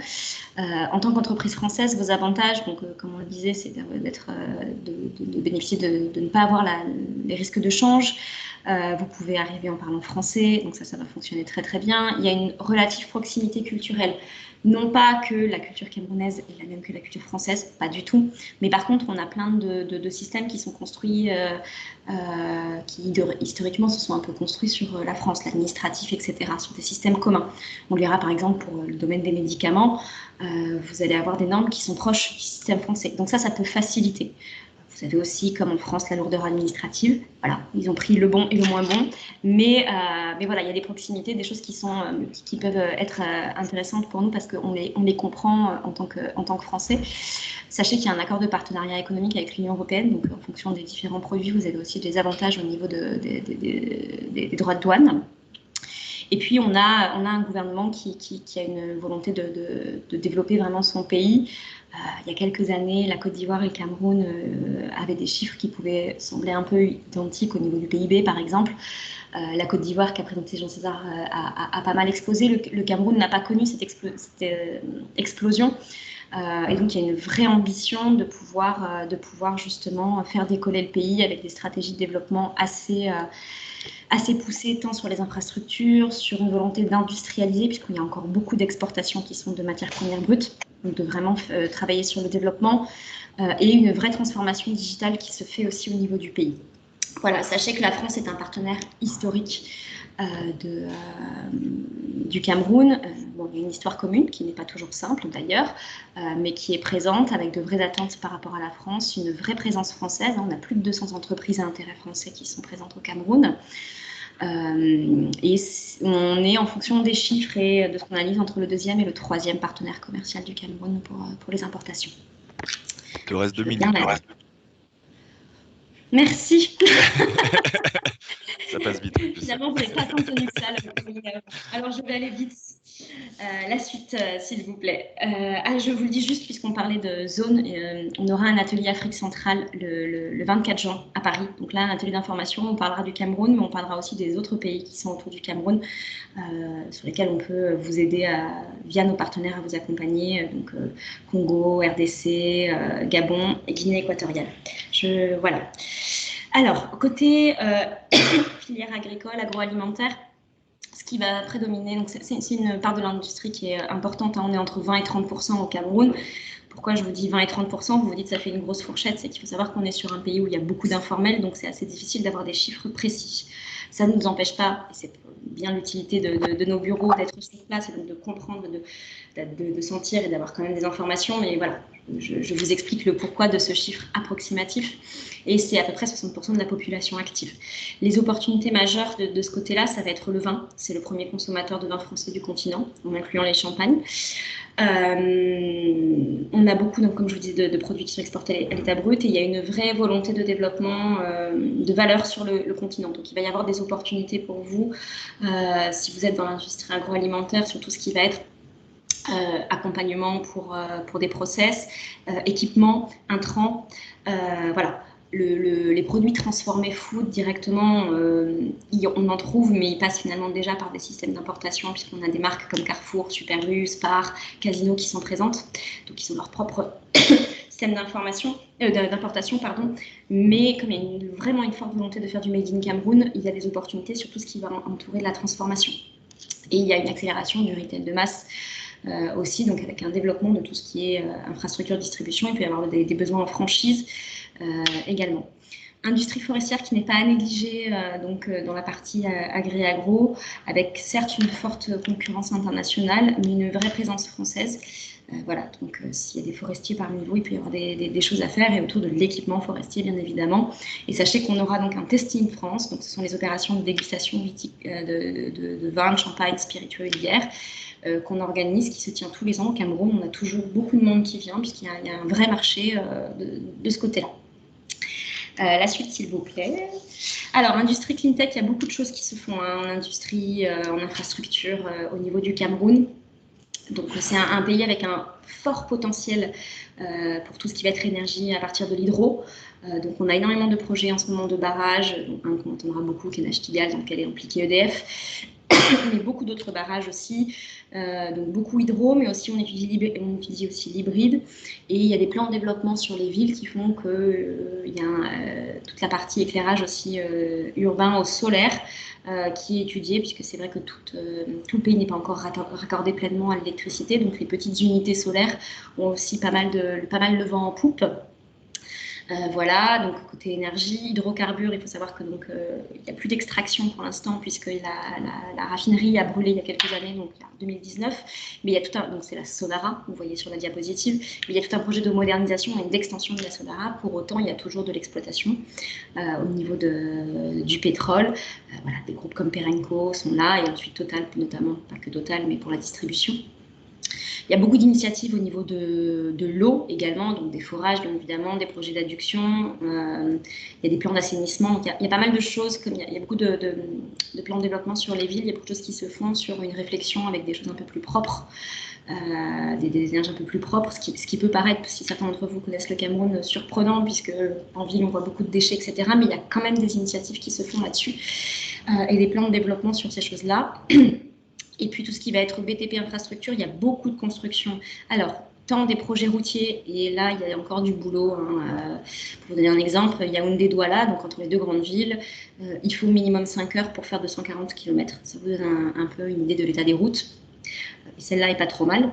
En tant qu'entreprise française, vos avantages, donc comme on le disait, c'est de bénéficier de ne pas avoir les risques de change. Vous pouvez arriver en parlant français, donc ça va fonctionner très très bien. Il y a une relative proximité culturelle. Non pas que la culture camerounaise est la même que la culture française, pas du tout. Mais par contre, on a plein de systèmes qui sont construits, qui historiquement se sont un peu construits sur la France, l'administratif, etc., sur des systèmes communs. On verra par exemple pour le domaine des médicaments, vous allez avoir des normes qui sont proches du système français. Donc ça peut faciliter. Vous avez aussi, comme en France, la lourdeur administrative. Voilà, ils ont pris le bon et le moins bon. Mais voilà, il y a des proximités, des choses qui peuvent être intéressantes pour nous parce qu'on les comprend en tant que Français. Sachez qu'il y a un accord de partenariat économique avec l'Union européenne. Donc, en fonction des différents produits, vous avez aussi des avantages au niveau des droits de douane. Et puis, on a un gouvernement qui a une volonté de développer vraiment son pays. Il y a quelques années, la Côte d'Ivoire et le Cameroun avaient des chiffres qui pouvaient sembler un peu identiques au niveau du PIB, par exemple. La Côte d'Ivoire, qu'a présenté Jean César, a pas mal explosé. Le Cameroun n'a pas connu cette explosion. Et donc, il y a une vraie ambition de pouvoir justement faire décoller le pays avec des stratégies de développement assez poussées, tant sur les infrastructures, sur une volonté d'industrialiser, puisqu'il y a encore beaucoup d'exportations qui sont de matières premières brutes. Donc de vraiment travailler sur le développement et une vraie transformation digitale qui se fait aussi au niveau du pays. Voilà, sachez que la France est un partenaire historique du Cameroun. Bon, il y a une histoire commune qui n'est pas toujours simple d'ailleurs, mais qui est présente avec de vraies attentes par rapport à la France, une vraie présence française. On a plus de 200 entreprises à intérêt français qui sont présentes au Cameroun. Et on est en fonction des chiffres et de ce qu'on analyse entre le deuxième et le troisième partenaire commercial du Cameroun pour les importations. Il te reste 2 minutes. Merci. Ça passe vite. Finalement, vous n'avez pas tant tenu que ça. Alors, je vais aller vite. La suite, s'il vous plaît. Je vous le dis juste, puisqu'on parlait de zone, on aura un atelier Afrique centrale le 24 juin à Paris. Donc là, un atelier d'information, on parlera du Cameroun, mais on parlera aussi des autres pays qui sont autour du Cameroun, sur lesquels on peut vous aider via nos partenaires à vous accompagner, donc Congo, RDC, Gabon et Guinée équatoriale. Voilà. Alors, côté filière agricole, agroalimentaire, ce qui va prédominer, donc c'est une part de l'industrie qui est importante, hein, on est entre 20 et 30% au Cameroun. Pourquoi je vous dis 20 et 30%? Vous vous dites que ça fait une grosse fourchette, c'est qu'il faut savoir qu'on est sur un pays où il y a beaucoup d'informels, donc c'est assez difficile d'avoir des chiffres précis. Ça ne nous empêche pas, et c'est bien l'utilité de nos bureaux, d'être sur place et donc de comprendre, de sentir et d'avoir quand même des informations, mais voilà, je vous explique le pourquoi de ce chiffre approximatif. Et c'est à peu près 60% de la population active. Les opportunités majeures de ce côté-là, ça va être le vin. C'est le premier consommateur de vin français du continent, en incluant les champagnes. On a beaucoup, donc, comme je vous disais, de produits qui sont exportés à l'état brut, et il y a une vraie volonté de développement de valeur sur le continent. Donc il va y avoir des opportunités pour vous si vous êtes dans l'industrie agroalimentaire, sur tout ce qui va être accompagnement pour des process, équipement, intrants, voilà. Les produits transformés food directement, on en trouve, mais ils passent finalement déjà par des systèmes d'importation, puisqu'on a des marques comme Carrefour, Super U, Spar, Casino qui sont présentes, donc ils ont leur propre système d'importation, mais comme il y a vraiment une forte volonté de faire du Made in Cameroun, il y a des opportunités sur tout ce qui va entourer de la transformation. Et il y a une accélération du retail de masse aussi, donc avec un développement de tout ce qui est infrastructure distribution. Il peut y avoir des besoins en franchise également. Industrie forestière qui n'est pas à négliger dans la partie agri-agro, avec certes une forte concurrence internationale, mais une vraie présence française. Voilà, donc s'il y a des forestiers parmi vous, il peut y avoir des choses à faire, et autour de l'équipement forestier, bien évidemment. Et sachez qu'on aura donc un Testing France, donc ce sont les opérations de dégustation de vin, de champagne, spiritueux et bière, qu'on organise, qui se tient tous les ans au Cameroun. On a toujours beaucoup de monde qui vient, puisqu'il y a un vrai marché de ce côté-là. La suite, s'il vous plaît. Alors, industrie clean tech, il y a beaucoup de choses qui se font en industrie, en infrastructure au niveau du Cameroun. Donc, c'est un pays avec un fort potentiel pour tout ce qui va être énergie à partir de l'hydro. Donc, on a énormément de projets en ce moment de barrages, donc un qu'on entendra beaucoup, qui est Nachtigal, dans lequel est impliqué EDF, mais beaucoup d'autres barrages aussi, donc beaucoup hydro, mais aussi on étudie aussi l'hybride, et il y a des plans de développement sur les villes qui font qu'il y a toute la partie éclairage aussi urbain au solaire qui est étudiée, puisque c'est vrai que tout le pays n'est pas encore raccordé pleinement à l'électricité, donc les petites unités solaires ont aussi pas mal de vent en poupe. Voilà, donc côté énergie, hydrocarbures, il faut savoir que donc il n'y a plus d'extraction pour l'instant, puisque la raffinerie a brûlé il y a quelques années, donc en 2019, mais il y a tout un, donc c'est la Sonara, vous voyez sur la diapositive, mais il y a tout un projet de modernisation et d'extension de la Sonara. Pour autant, il y a toujours de l'exploitation au niveau du pétrole. Voilà, des groupes comme Perenco sont là, et ensuite Total, notamment, pas que Total, mais pour la distribution. Il y a beaucoup d'initiatives au niveau de l'eau également, donc des forages, bien évidemment, des projets d'adduction. Il y a des plans d'assainissement. Donc il y a pas mal de choses, comme il y a beaucoup de plans de développement sur les villes. Il y a beaucoup de choses qui se font sur une réflexion avec des choses un peu plus propres, des énergies un peu plus propres, ce qui peut paraître, si certains d'entre vous connaissent le Cameroun, surprenant, puisque en ville on voit beaucoup de déchets, etc. Mais il y a quand même des initiatives qui se font là-dessus et des plans de développement sur ces choses-là. Et puis tout ce qui va être BTP infrastructure, il y a beaucoup de construction. Alors, tant des projets routiers, et là, il y a encore du boulot. Pour vous donner un exemple, Yaoundé-Douala, donc entre les deux grandes villes, il faut minimum 5 heures pour faire 240 km. Ça vous donne un peu une idée de l'état des routes. Et celle-là est pas trop mal.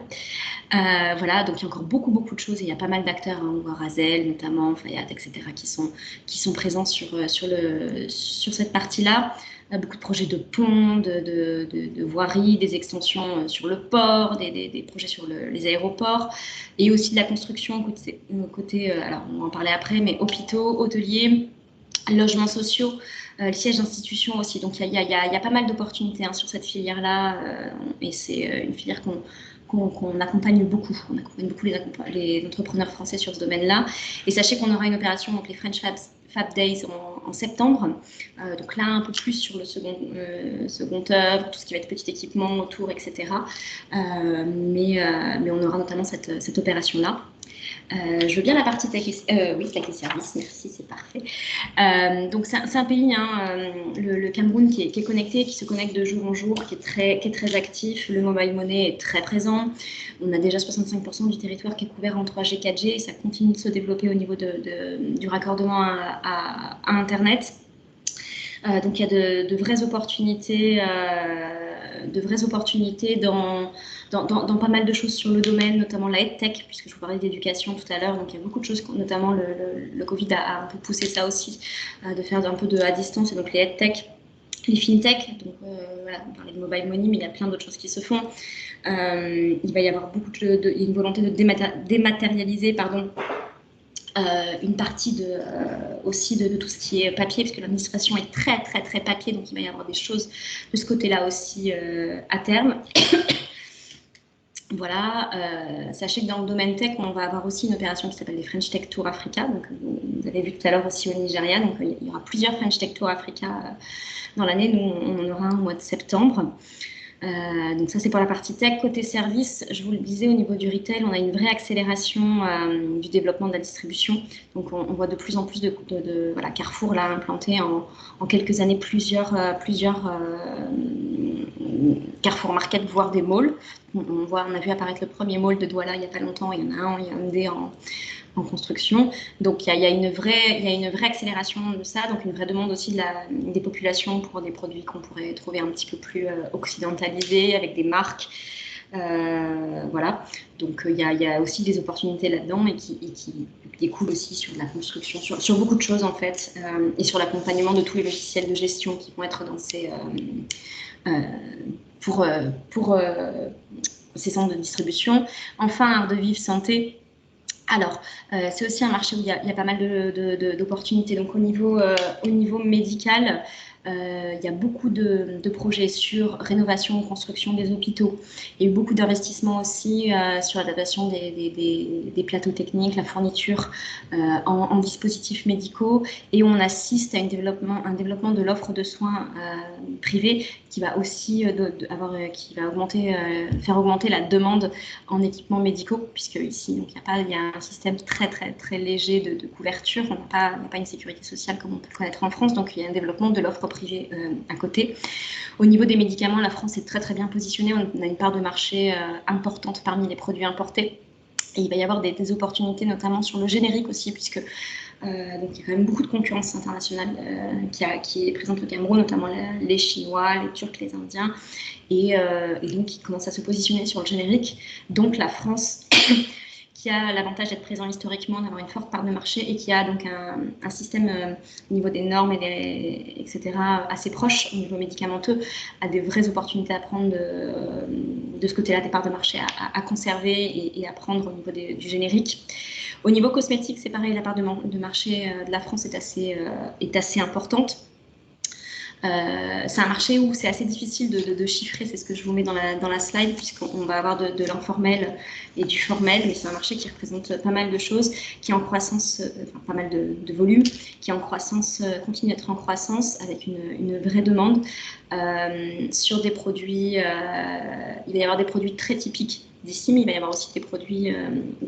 Voilà, donc il y a encore beaucoup de choses, et il y a pas mal d'acteurs, on voit Razel notamment, Fayat, etc., qui sont présents sur cette partie-là. Beaucoup de projets de ponts, de voiries, des extensions sur le port, des projets sur les aéroports, et aussi de la construction côté alors on va en parler après, mais hôpitaux, hôteliers, logements sociaux, le siège d'institutions aussi. Donc il y a pas mal d'opportunités sur cette filière-là, et c'est une filière qu'on accompagne beaucoup. On accompagne beaucoup les entrepreneurs français sur ce domaine-là. Et sachez qu'on aura une opération, donc les French Fab Days en septembre. Donc là, un peu plus sur le second œuvre, tout ce qui va être petit équipement autour, etc. Mais on aura notamment cette opération-là. Je veux bien la partie tech et services, merci, c'est parfait. Donc c'est un pays, le Cameroun, qui est connecté, qui se connecte de jour en jour, qui est très actif. Le mobile money est très présent. On a déjà 65% du territoire qui est couvert en 3G, 4G, et ça continue de se développer au niveau du raccordement à Internet. Donc il y a de vraies opportunités dans pas mal de choses sur le domaine, notamment la EdTech, puisque je vous parlais d'éducation tout à l'heure. Donc il y a beaucoup de choses, notamment le Covid a un peu poussé ça aussi, de faire un peu à distance, et donc les EdTech, les FinTech. Donc voilà, on parlait de mobile money, mais il y a plein d'autres choses qui se font. Il va y avoir une volonté de dématérialiser, une partie aussi de tout ce qui est papier, parce que l'administration est très papier, donc il va y avoir des choses de ce côté-là aussi à terme. Voilà, sachez que dans le domaine tech, on va avoir aussi une opération qui s'appelle les French Tech Tour Africa. Donc, vous avez vu tout à l'heure aussi au Nigeria. Donc, il y aura plusieurs French Tech Tour Africa dans l'année. Nous, on en aura un au mois de septembre. Donc ça, c'est pour la partie tech. Côté service, je vous le disais, au niveau du retail, on a une vraie accélération du développement de la distribution. Donc on voit de plus en plus de voilà, Carrefour l'a implanté en quelques années plusieurs Carrefour Market, voire des malls. On a vu apparaître le premier mall de Douala il n'y a pas longtemps. Il y en a un, il y a un des en construction. Donc il y a une vraie accélération de ça, donc une vraie demande aussi des populations pour des produits qu'on pourrait trouver un petit peu plus occidentalisés, avec des marques. Voilà, donc il y a aussi des opportunités là-dedans et qui découlent aussi sur de la construction, sur beaucoup de choses en fait, et sur l'accompagnement de tous les logiciels de gestion qui vont être dans ces pour ces centres de distribution. Enfin, art de vivre, santé. Alors, c'est aussi un marché où il y a pas mal d'opportunités. Donc, au niveau médical, il y a beaucoup de projets sur rénovation, construction des hôpitaux. Il y a eu beaucoup d'investissements aussi sur l'adaptation des plateaux techniques, la fourniture en dispositifs médicaux. Et on assiste à un développement de l'offre de soins privés qui va aussi faire augmenter la demande en équipements médicaux, puisque ici, donc, il y a un système très, très, très léger de couverture. On n'a pas une sécurité sociale comme on peut le connaître en France, donc il y a un développement de l'offre privée à côté. Au niveau des médicaments, la France est très, très bien positionnée. On a une part de marché importante parmi les produits importés. Et il va y avoir des opportunités, notamment sur le générique aussi, puisque donc il y a quand même beaucoup de concurrence internationale qui est présente au Cameroun, notamment les Chinois, les Turcs, les Indiens, et donc ils commencent à se positionner sur le générique. Donc la France, qui a l'avantage d'être présent historiquement, d'avoir une forte part de marché et qui a donc un système au niveau des normes etc. assez proche au niveau médicamenteux, a des vraies opportunités à prendre de ce côté-là, des parts de marché à conserver et à prendre au niveau du générique. Au niveau cosmétique, c'est pareil, la part de marché de la France est assez importante. C'est un marché où c'est assez difficile de chiffrer, c'est ce que je vous mets dans la slide, puisqu'on va avoir de l'informel et du formel, mais c'est un marché qui représente pas mal de choses, qui est en croissance, pas mal de volume, qui est en croissance, continue d'être en croissance, avec une vraie demande sur des produits. Il va y avoir des produits très typiques d'ici, mais il va y avoir aussi des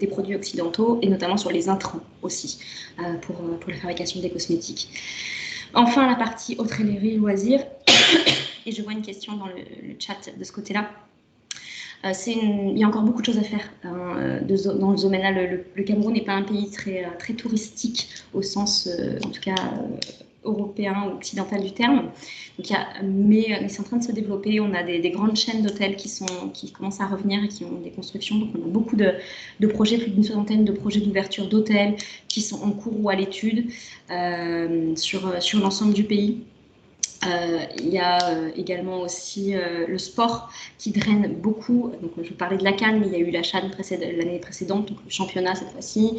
produits occidentaux, et notamment sur les intrants aussi, pour la fabrication des cosmétiques. Enfin, la partie hôtellerie, loisirs, et je vois une question dans le chat de ce côté-là. Il y a encore beaucoup de choses à faire dans le domaine-là. Le Cameroun n'est pas un pays très, très touristique au sens, en tout cas, européen ou occidental du terme. Donc, mais c'est en train de se développer. On a des grandes chaînes d'hôtels qui commencent à revenir et qui ont des constructions. Donc, on a beaucoup de projets, plus d'une soixantaine de projets d'ouverture d'hôtels qui sont en cours ou à l'étude sur l'ensemble du pays. Il y a également aussi le sport qui draine beaucoup. Donc, je parlais de la CAN, mais il y a eu la CHAN l'année précédente, donc le championnat cette fois-ci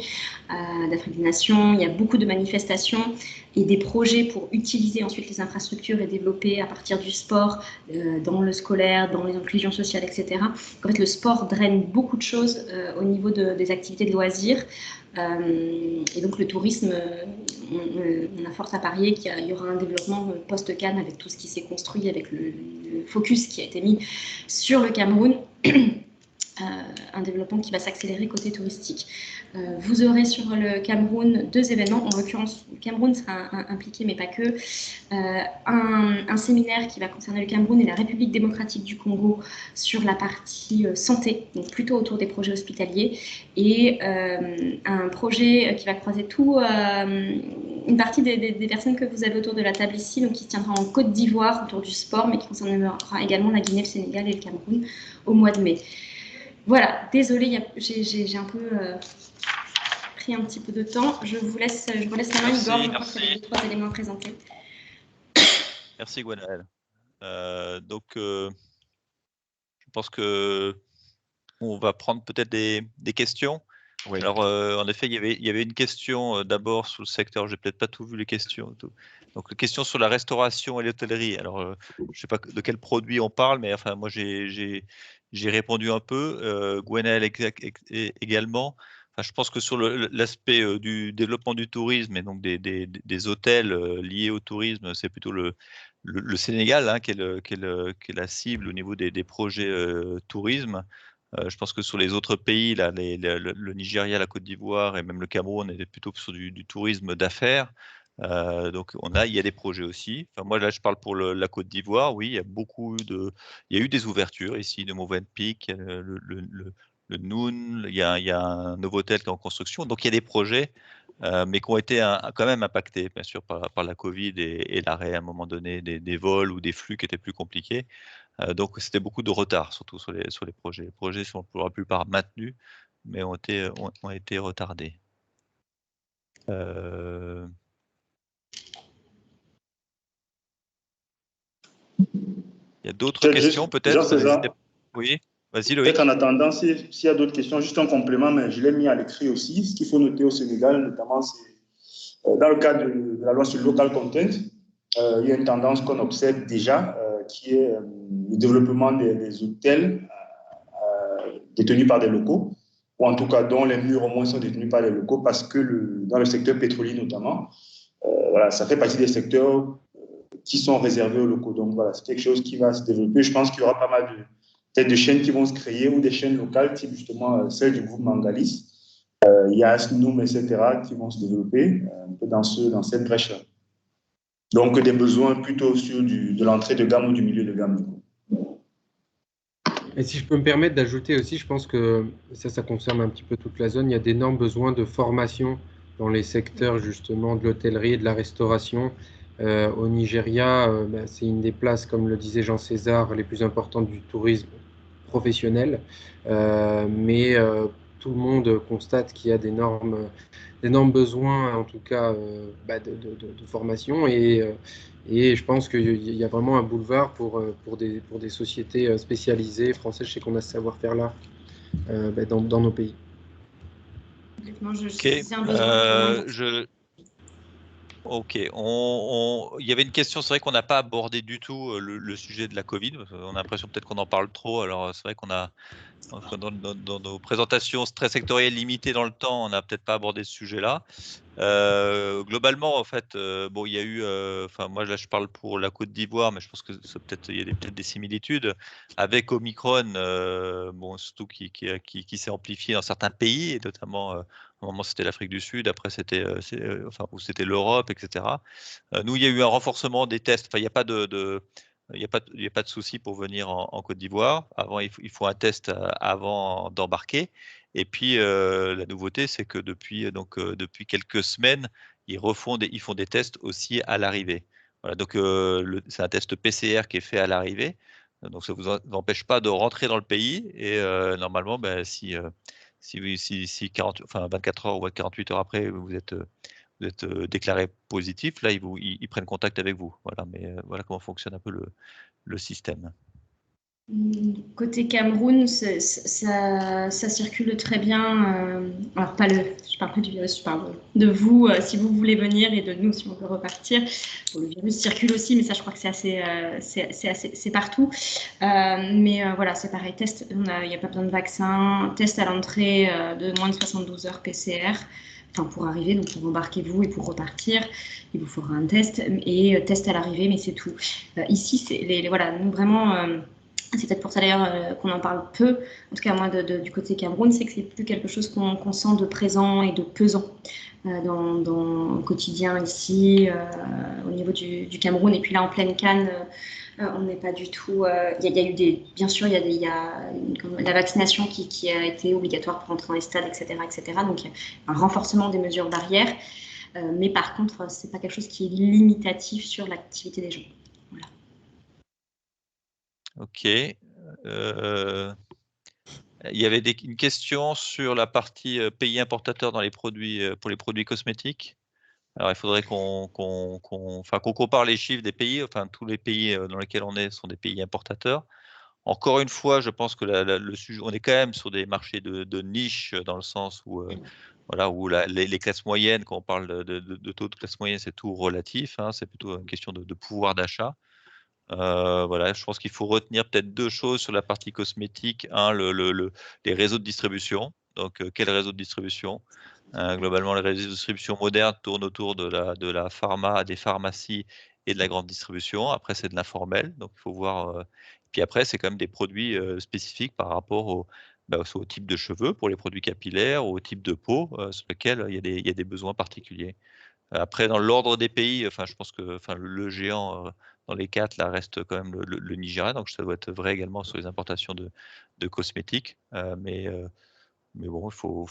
d'Afrique des Nations. Il y a beaucoup de manifestations et des projets pour utiliser ensuite les infrastructures et développer à partir du sport dans le scolaire, dans les inclusions sociales, etc. En fait, le sport draine beaucoup de choses au niveau des activités de loisirs. Et donc le tourisme, on a fort à parier qu'il y aura un développement post-Cannes avec tout ce qui s'est construit, avec le focus qui a été mis sur le Cameroun, un développement qui va s'accélérer côté touristique. Vous aurez sur le Cameroun 2 événements, en l'occurrence le Cameroun sera impliqué mais pas que, un séminaire qui va concerner le Cameroun et la République démocratique du Congo sur la partie santé, donc plutôt autour des projets hospitaliers, et un projet qui va croiser une partie des personnes que vous avez autour de la table ici, donc qui se tiendra en Côte d'Ivoire autour du sport, mais qui concernera également la Guinée, le Sénégal et le Cameroun au mois de mai. Voilà, désolée, j'ai un peu pris un petit peu de temps. Je vous laisse la main, Igor. Je crois qu'il y a 2-3 éléments à présenter. Merci, Gwenaëlle. Donc, je pense que on va prendre peut-être des questions. Oui. Alors, en effet, il y avait une question d'abord sur le secteur. J'ai peut-être pas tout vu les questions. Donc, question sur la restauration et l'hôtellerie. Alors, je ne sais pas de quel produit on parle, mais enfin, moi, j'ai répondu un peu. Gwenaëlle également. Enfin, je pense que sur l'aspect du développement du tourisme et donc des hôtels liés au tourisme, c'est plutôt le le Sénégal, hein, qui est la cible au niveau des projets tourisme. Je pense que sur les autres pays, là, le Nigeria, la Côte d'Ivoire et même le Cameroun étaient plutôt sur du tourisme d'affaires. Donc il y a des projets aussi. Enfin, moi là, je parle pour la Côte d'Ivoire. Oui, il y a eu des ouvertures ici de Movenpick, le Noon. Il y a un nouveau hôtel qui est en construction. Donc il y a des projets, mais qui ont été quand même impactés, bien sûr, par la Covid et l'arrêt à un moment donné des vols ou des flux qui étaient plus compliqués. Donc c'était beaucoup de retard, surtout sur les projets. Les projets sont pour la plupart maintenus, mais ont été retardés. Il y a d'autres questions peut-être? Oui, vas-y Loïc. Peut-être en attendant, s'il y a d'autres questions, juste un complément, mais je l'ai mis à l'écrit aussi. Ce qu'il faut noter au Sénégal, notamment, c'est dans le cadre de la loi sur le local content, il y a une tendance qu'on observe déjà, qui est le développement des hôtels détenus par des locaux, ou en tout cas dont les murs au moins sont détenus par des locaux, parce que dans le secteur pétrolier notamment, voilà, ça fait partie des secteurs qui sont réservés aux locaux. Donc voilà, c'est quelque chose qui va se développer. Je pense qu'il y aura pas mal peut-être de chaînes qui vont se créer ou des chaînes locales, type justement celle du groupe Mangalis, Yas, Noom, etc., qui vont se développer un peu dans cette brèche-là. Donc des besoins plutôt sur de l'entrée de gamme ou du milieu de gamme. Et si je peux me permettre d'ajouter aussi, je pense que ça concerne un petit peu toute la zone, il y a d'énormes besoins de formation dans les secteurs justement de l'hôtellerie et de la restauration. Au Nigeria, c'est une des places, comme le disait Jean César, les plus importantes du tourisme professionnel. Mais tout le monde constate qu'il y a d'énormes besoins, en tout cas, de formation. Et je pense qu'il y a vraiment un boulevard pour des sociétés spécialisées françaises. Je sais qu'on a ce savoir-faire là dans nos pays. Ok, il y avait une question, c'est vrai qu'on n'a pas abordé du tout le sujet de la Covid. On a l'impression peut-être qu'on en parle trop. Alors c'est vrai qu'on a dans nos présentations très sectorielles limitées dans le temps, on n'a peut-être pas abordé ce sujet-là. Globalement, en fait, bon, il y a eu, enfin moi là je parle pour la Côte d'Ivoire, mais je pense que il y a peut-être des similitudes avec Omicron, bon surtout qui s'est amplifié dans certains pays, et notamment à un moment c'était l'Afrique du Sud, après c'était c'était l'Europe, etc. Nous il y a eu un renforcement des tests. Enfin il n'y a pas il n'y a pas de souci pour venir en Côte d'Ivoire. Avant, il faut un test avant d'embarquer. Et puis, la nouveauté, c'est que depuis quelques semaines, ils font des tests aussi à l'arrivée. Voilà, donc, c'est un test PCR qui est fait à l'arrivée. Donc, ça ne vous empêche pas de rentrer dans le pays. Et normalement, si 24 heures ou 48 heures après, vous êtes déclaré positif, là, ils prennent contact avec vous. Voilà, mais voilà comment fonctionne un peu le système. Côté Cameroun, ça circule très bien. Alors, je parle pas du virus, je parle de vous, si vous voulez venir, et de nous, si on veut repartir. Bon, le virus circule aussi, mais ça, je crois que c'est partout. Mais voilà, c'est pareil. Il n'y a pas besoin de vaccin. Test à l'entrée de moins de 72 heures PCR. Enfin, pour arriver, donc pour embarquer vous et pour repartir, il vous faudra un test. Et test à l'arrivée, mais c'est tout. Ici, voilà, nous vraiment... c'est peut-être pour ça d'ailleurs qu'on en parle peu, en tout cas moi du côté Cameroun, c'est que c'est plus quelque chose qu'on sent de présent et de pesant dans le quotidien ici, au niveau du Cameroun. Et puis là, en pleine Cannes, on n'est pas du tout... Il y a eu bien sûr, il y a la vaccination qui a été obligatoire pour entrer dans les stades, etc. Donc, il y a un renforcement des mesures barrières. Mais par contre, ce n'est pas quelque chose qui est limitatif sur l'activité des gens. Voilà. Ok. Il y avait une question sur la partie pays importateur dans pour les produits cosmétiques. Alors, il faudrait qu'on compare les chiffres des pays. Enfin, tous les pays dans lesquels on est sont des pays importateurs. Encore une fois, je pense que le sujet, on est quand même sur des marchés de niche, dans le sens où voilà, où les classes moyennes, quand on parle de taux de classe moyenne, c'est tout relatif, hein, c'est plutôt une question de pouvoir d'achat. Voilà, je pense qu'il faut retenir peut-être deux choses sur la partie cosmétique. Un, les réseaux de distribution. Donc, quel réseau de distribution? Globalement, les réseaux de distribution modernes tournent autour de la pharma, des pharmacies et de la grande distribution. Après, c'est de l'informel, donc il faut voir. Puis après, c'est quand même des produits spécifiques par rapport au type de cheveux pour les produits capillaires, au type de peau sur lequel il y a des besoins particuliers. Après, dans l'ordre des pays, je pense que le géant dans les 4 là reste quand même le Nigeria, donc ça doit être vrai également sur les importations de cosmétiques. Mais bon, il faut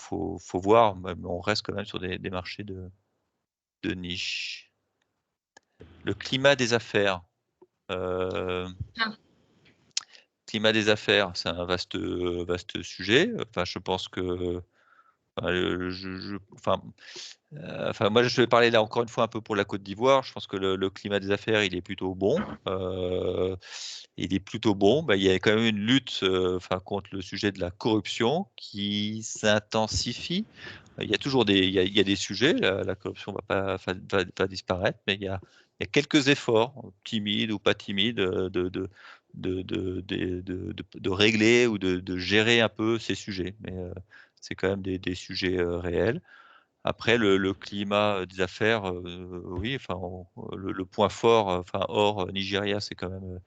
voir. On reste quand même sur des marchés de niche. Le climat des affaires. Climat des affaires, c'est un vaste sujet. Je pense que moi, je vais parler là encore une fois un peu pour la Côte d'Ivoire. Je pense que le climat des affaires, il est plutôt bon. Il est plutôt bon. Il y a quand même une lutte contre le sujet de la corruption qui s'intensifie. Il y a toujours il y a des sujets. La corruption va pas disparaître, mais il y a quelques efforts, timides ou pas timides, de régler ou de gérer un peu ces sujets. Mais c'est quand même des sujets réels. Après, le climat des affaires, oui, le point fort, hors Nigeria, c'est quand même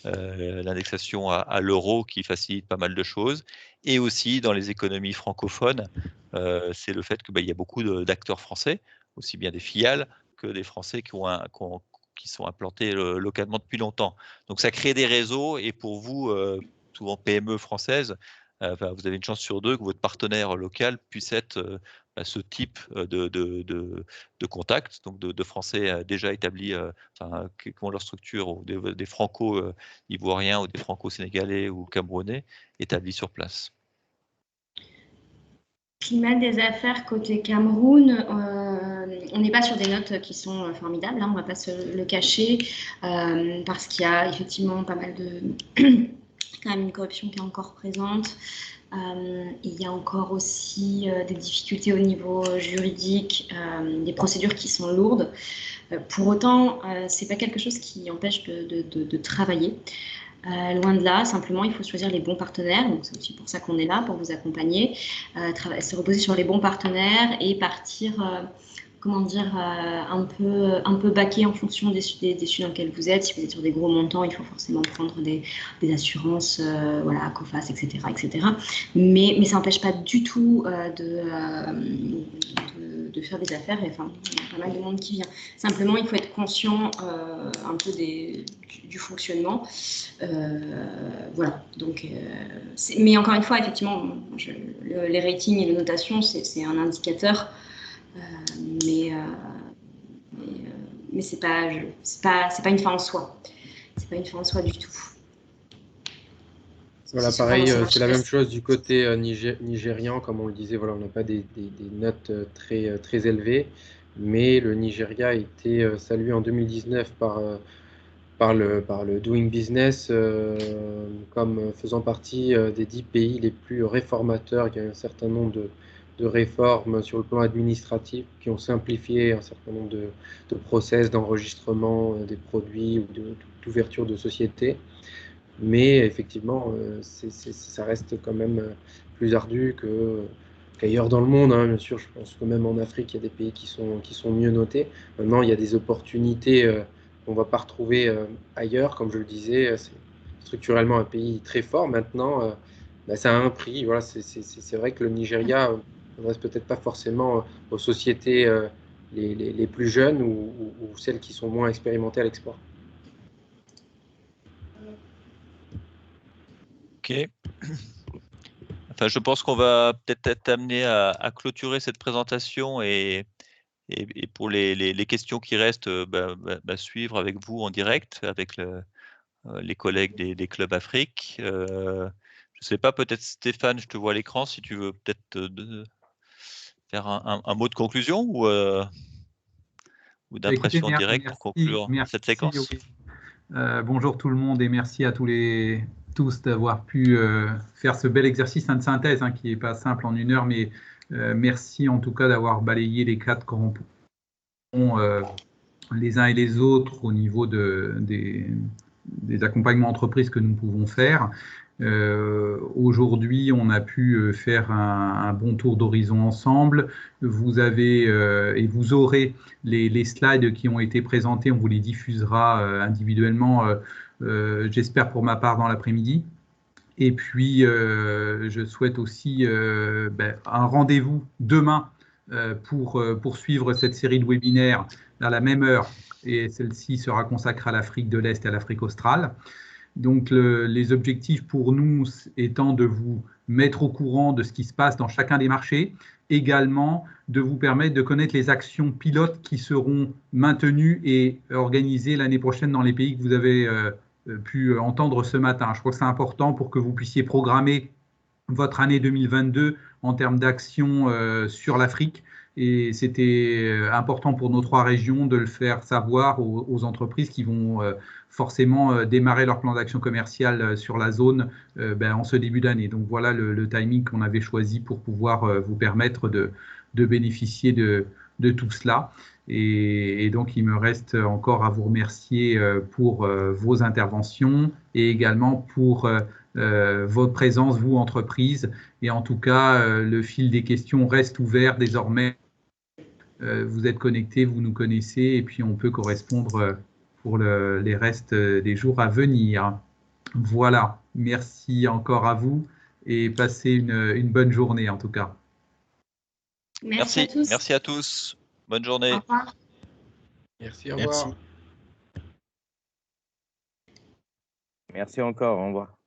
l'indexation à l'euro qui facilite pas mal de choses. Et aussi, dans les économies francophones, c'est le fait qu'il y a beaucoup d'acteurs français, aussi bien des filiales que des Français qui sont implantés localement depuis longtemps. Donc, ça crée des réseaux. Et pour vous, souvent PME françaises, vous avez une chance sur 2 que votre partenaire local puisse être ce type de contact, donc de Français déjà établis, qui ont leur structure, ou des franco-ivoiriens ou des franco-sénégalais ou camerounais établis sur place. Climat des affaires côté Cameroun, on n'est pas sur des notes qui sont formidables, on ne va pas se le cacher, parce qu'il y a effectivement pas mal quand même une corruption qui est encore présente. Il y a encore aussi des difficultés au niveau juridique, des procédures qui sont lourdes. Pour autant, ce n'est pas quelque chose qui empêche de travailler. Loin de là, simplement, il faut choisir les bons partenaires. Donc, c'est aussi pour ça qu'on est là, pour vous accompagner, se reposer sur les bons partenaires et partir, un peu baquer en fonction des sujets dans lesquels vous êtes. Si vous êtes sur des gros montants, il faut forcément prendre des assurances, COFAS, etc., etc. Mais ça n'empêche pas du tout de faire des affaires. Et, il y a pas mal de monde qui vient. Simplement, il faut être conscient un peu du fonctionnement. Voilà. Donc, mais encore une fois, effectivement, les ratings et les notations, c'est un indicateur. Mais c'est pas une fin en soi. C'est pas une fin en soi du tout. Voilà, pareil, c'est la même chose du côté nigérian, comme on le disait. Voilà, on n'a pas des notes très élevées, mais le Nigeria a été salué en 2019 par le Doing Business comme faisant partie des 10 pays les plus réformateurs. Il y a un certain nombre de réformes sur le plan administratif qui ont simplifié un certain nombre de process d'enregistrement des produits ou d'ouverture de sociétés. Mais effectivement, ça reste quand même plus ardu qu'ailleurs dans le monde. Bien sûr, je pense que même en Afrique, il y a des pays qui sont mieux notés. Maintenant, il y a des opportunités qu'on ne va pas retrouver ailleurs. Comme je le disais, c'est structurellement un pays très fort. Maintenant, ça a un prix. Voilà, c'est vrai que le Nigeria ne reste peut-être pas forcément aux sociétés les plus jeunes ou celles qui sont moins expérimentées à l'export. Ok. Je pense qu'on va peut-être être amené à clôturer cette présentation et pour les questions qui restent, suivre avec vous en direct, avec les collègues des clubs Afrique. Je ne sais pas, peut-être Stéphane, je te vois à l'écran, si tu veux peut-être faire un mot de conclusion ou d'impression directe pour conclure cette séquence. Oui. Bonjour tout le monde et merci à tous d'avoir pu faire ce bel exercice de synthèse qui n'est pas simple en 1 heure, mais merci en tout cas d'avoir balayé les 4 grands points les uns et les autres au niveau des accompagnements entreprises que nous pouvons faire. Aujourd'hui, on a pu faire un bon tour d'horizon ensemble. Vous avez et vous aurez les slides qui ont été présentés, on vous les diffusera individuellement, j'espère pour ma part dans l'après-midi. Et puis, je souhaite aussi un rendez-vous demain pour poursuivre cette série de webinaires à la même heure. Et celle-ci sera consacrée à l'Afrique de l'Est et à l'Afrique australe. Donc, les objectifs pour nous étant de vous mettre au courant de ce qui se passe dans chacun des marchés, également de vous permettre de connaître les actions pilotes qui seront maintenues et organisées l'année prochaine dans les pays que vous avez pu entendre ce matin. Je crois que c'est important pour que vous puissiez programmer votre année 2022 en termes d'action sur l'Afrique. Et c'était important pour nos 3 régions de le faire savoir aux entreprises qui vont forcément démarrer leur plan d'action commerciale sur la zone en ce début d'année. Donc voilà le timing qu'on avait choisi pour pouvoir vous permettre de bénéficier de tout cela. Et donc, il me reste encore à vous remercier pour vos interventions et également pour votre présence, vous, entreprise. Et en tout cas, le fil des questions reste ouvert désormais. Vous êtes connectés, vous nous connaissez, et puis on peut correspondre pour les restes des jours à venir. Voilà, merci encore à vous et passez une bonne journée en tout cas. Merci à tous. Merci à tous. Bonne journée. Au revoir. Merci, au revoir. Merci encore, au revoir.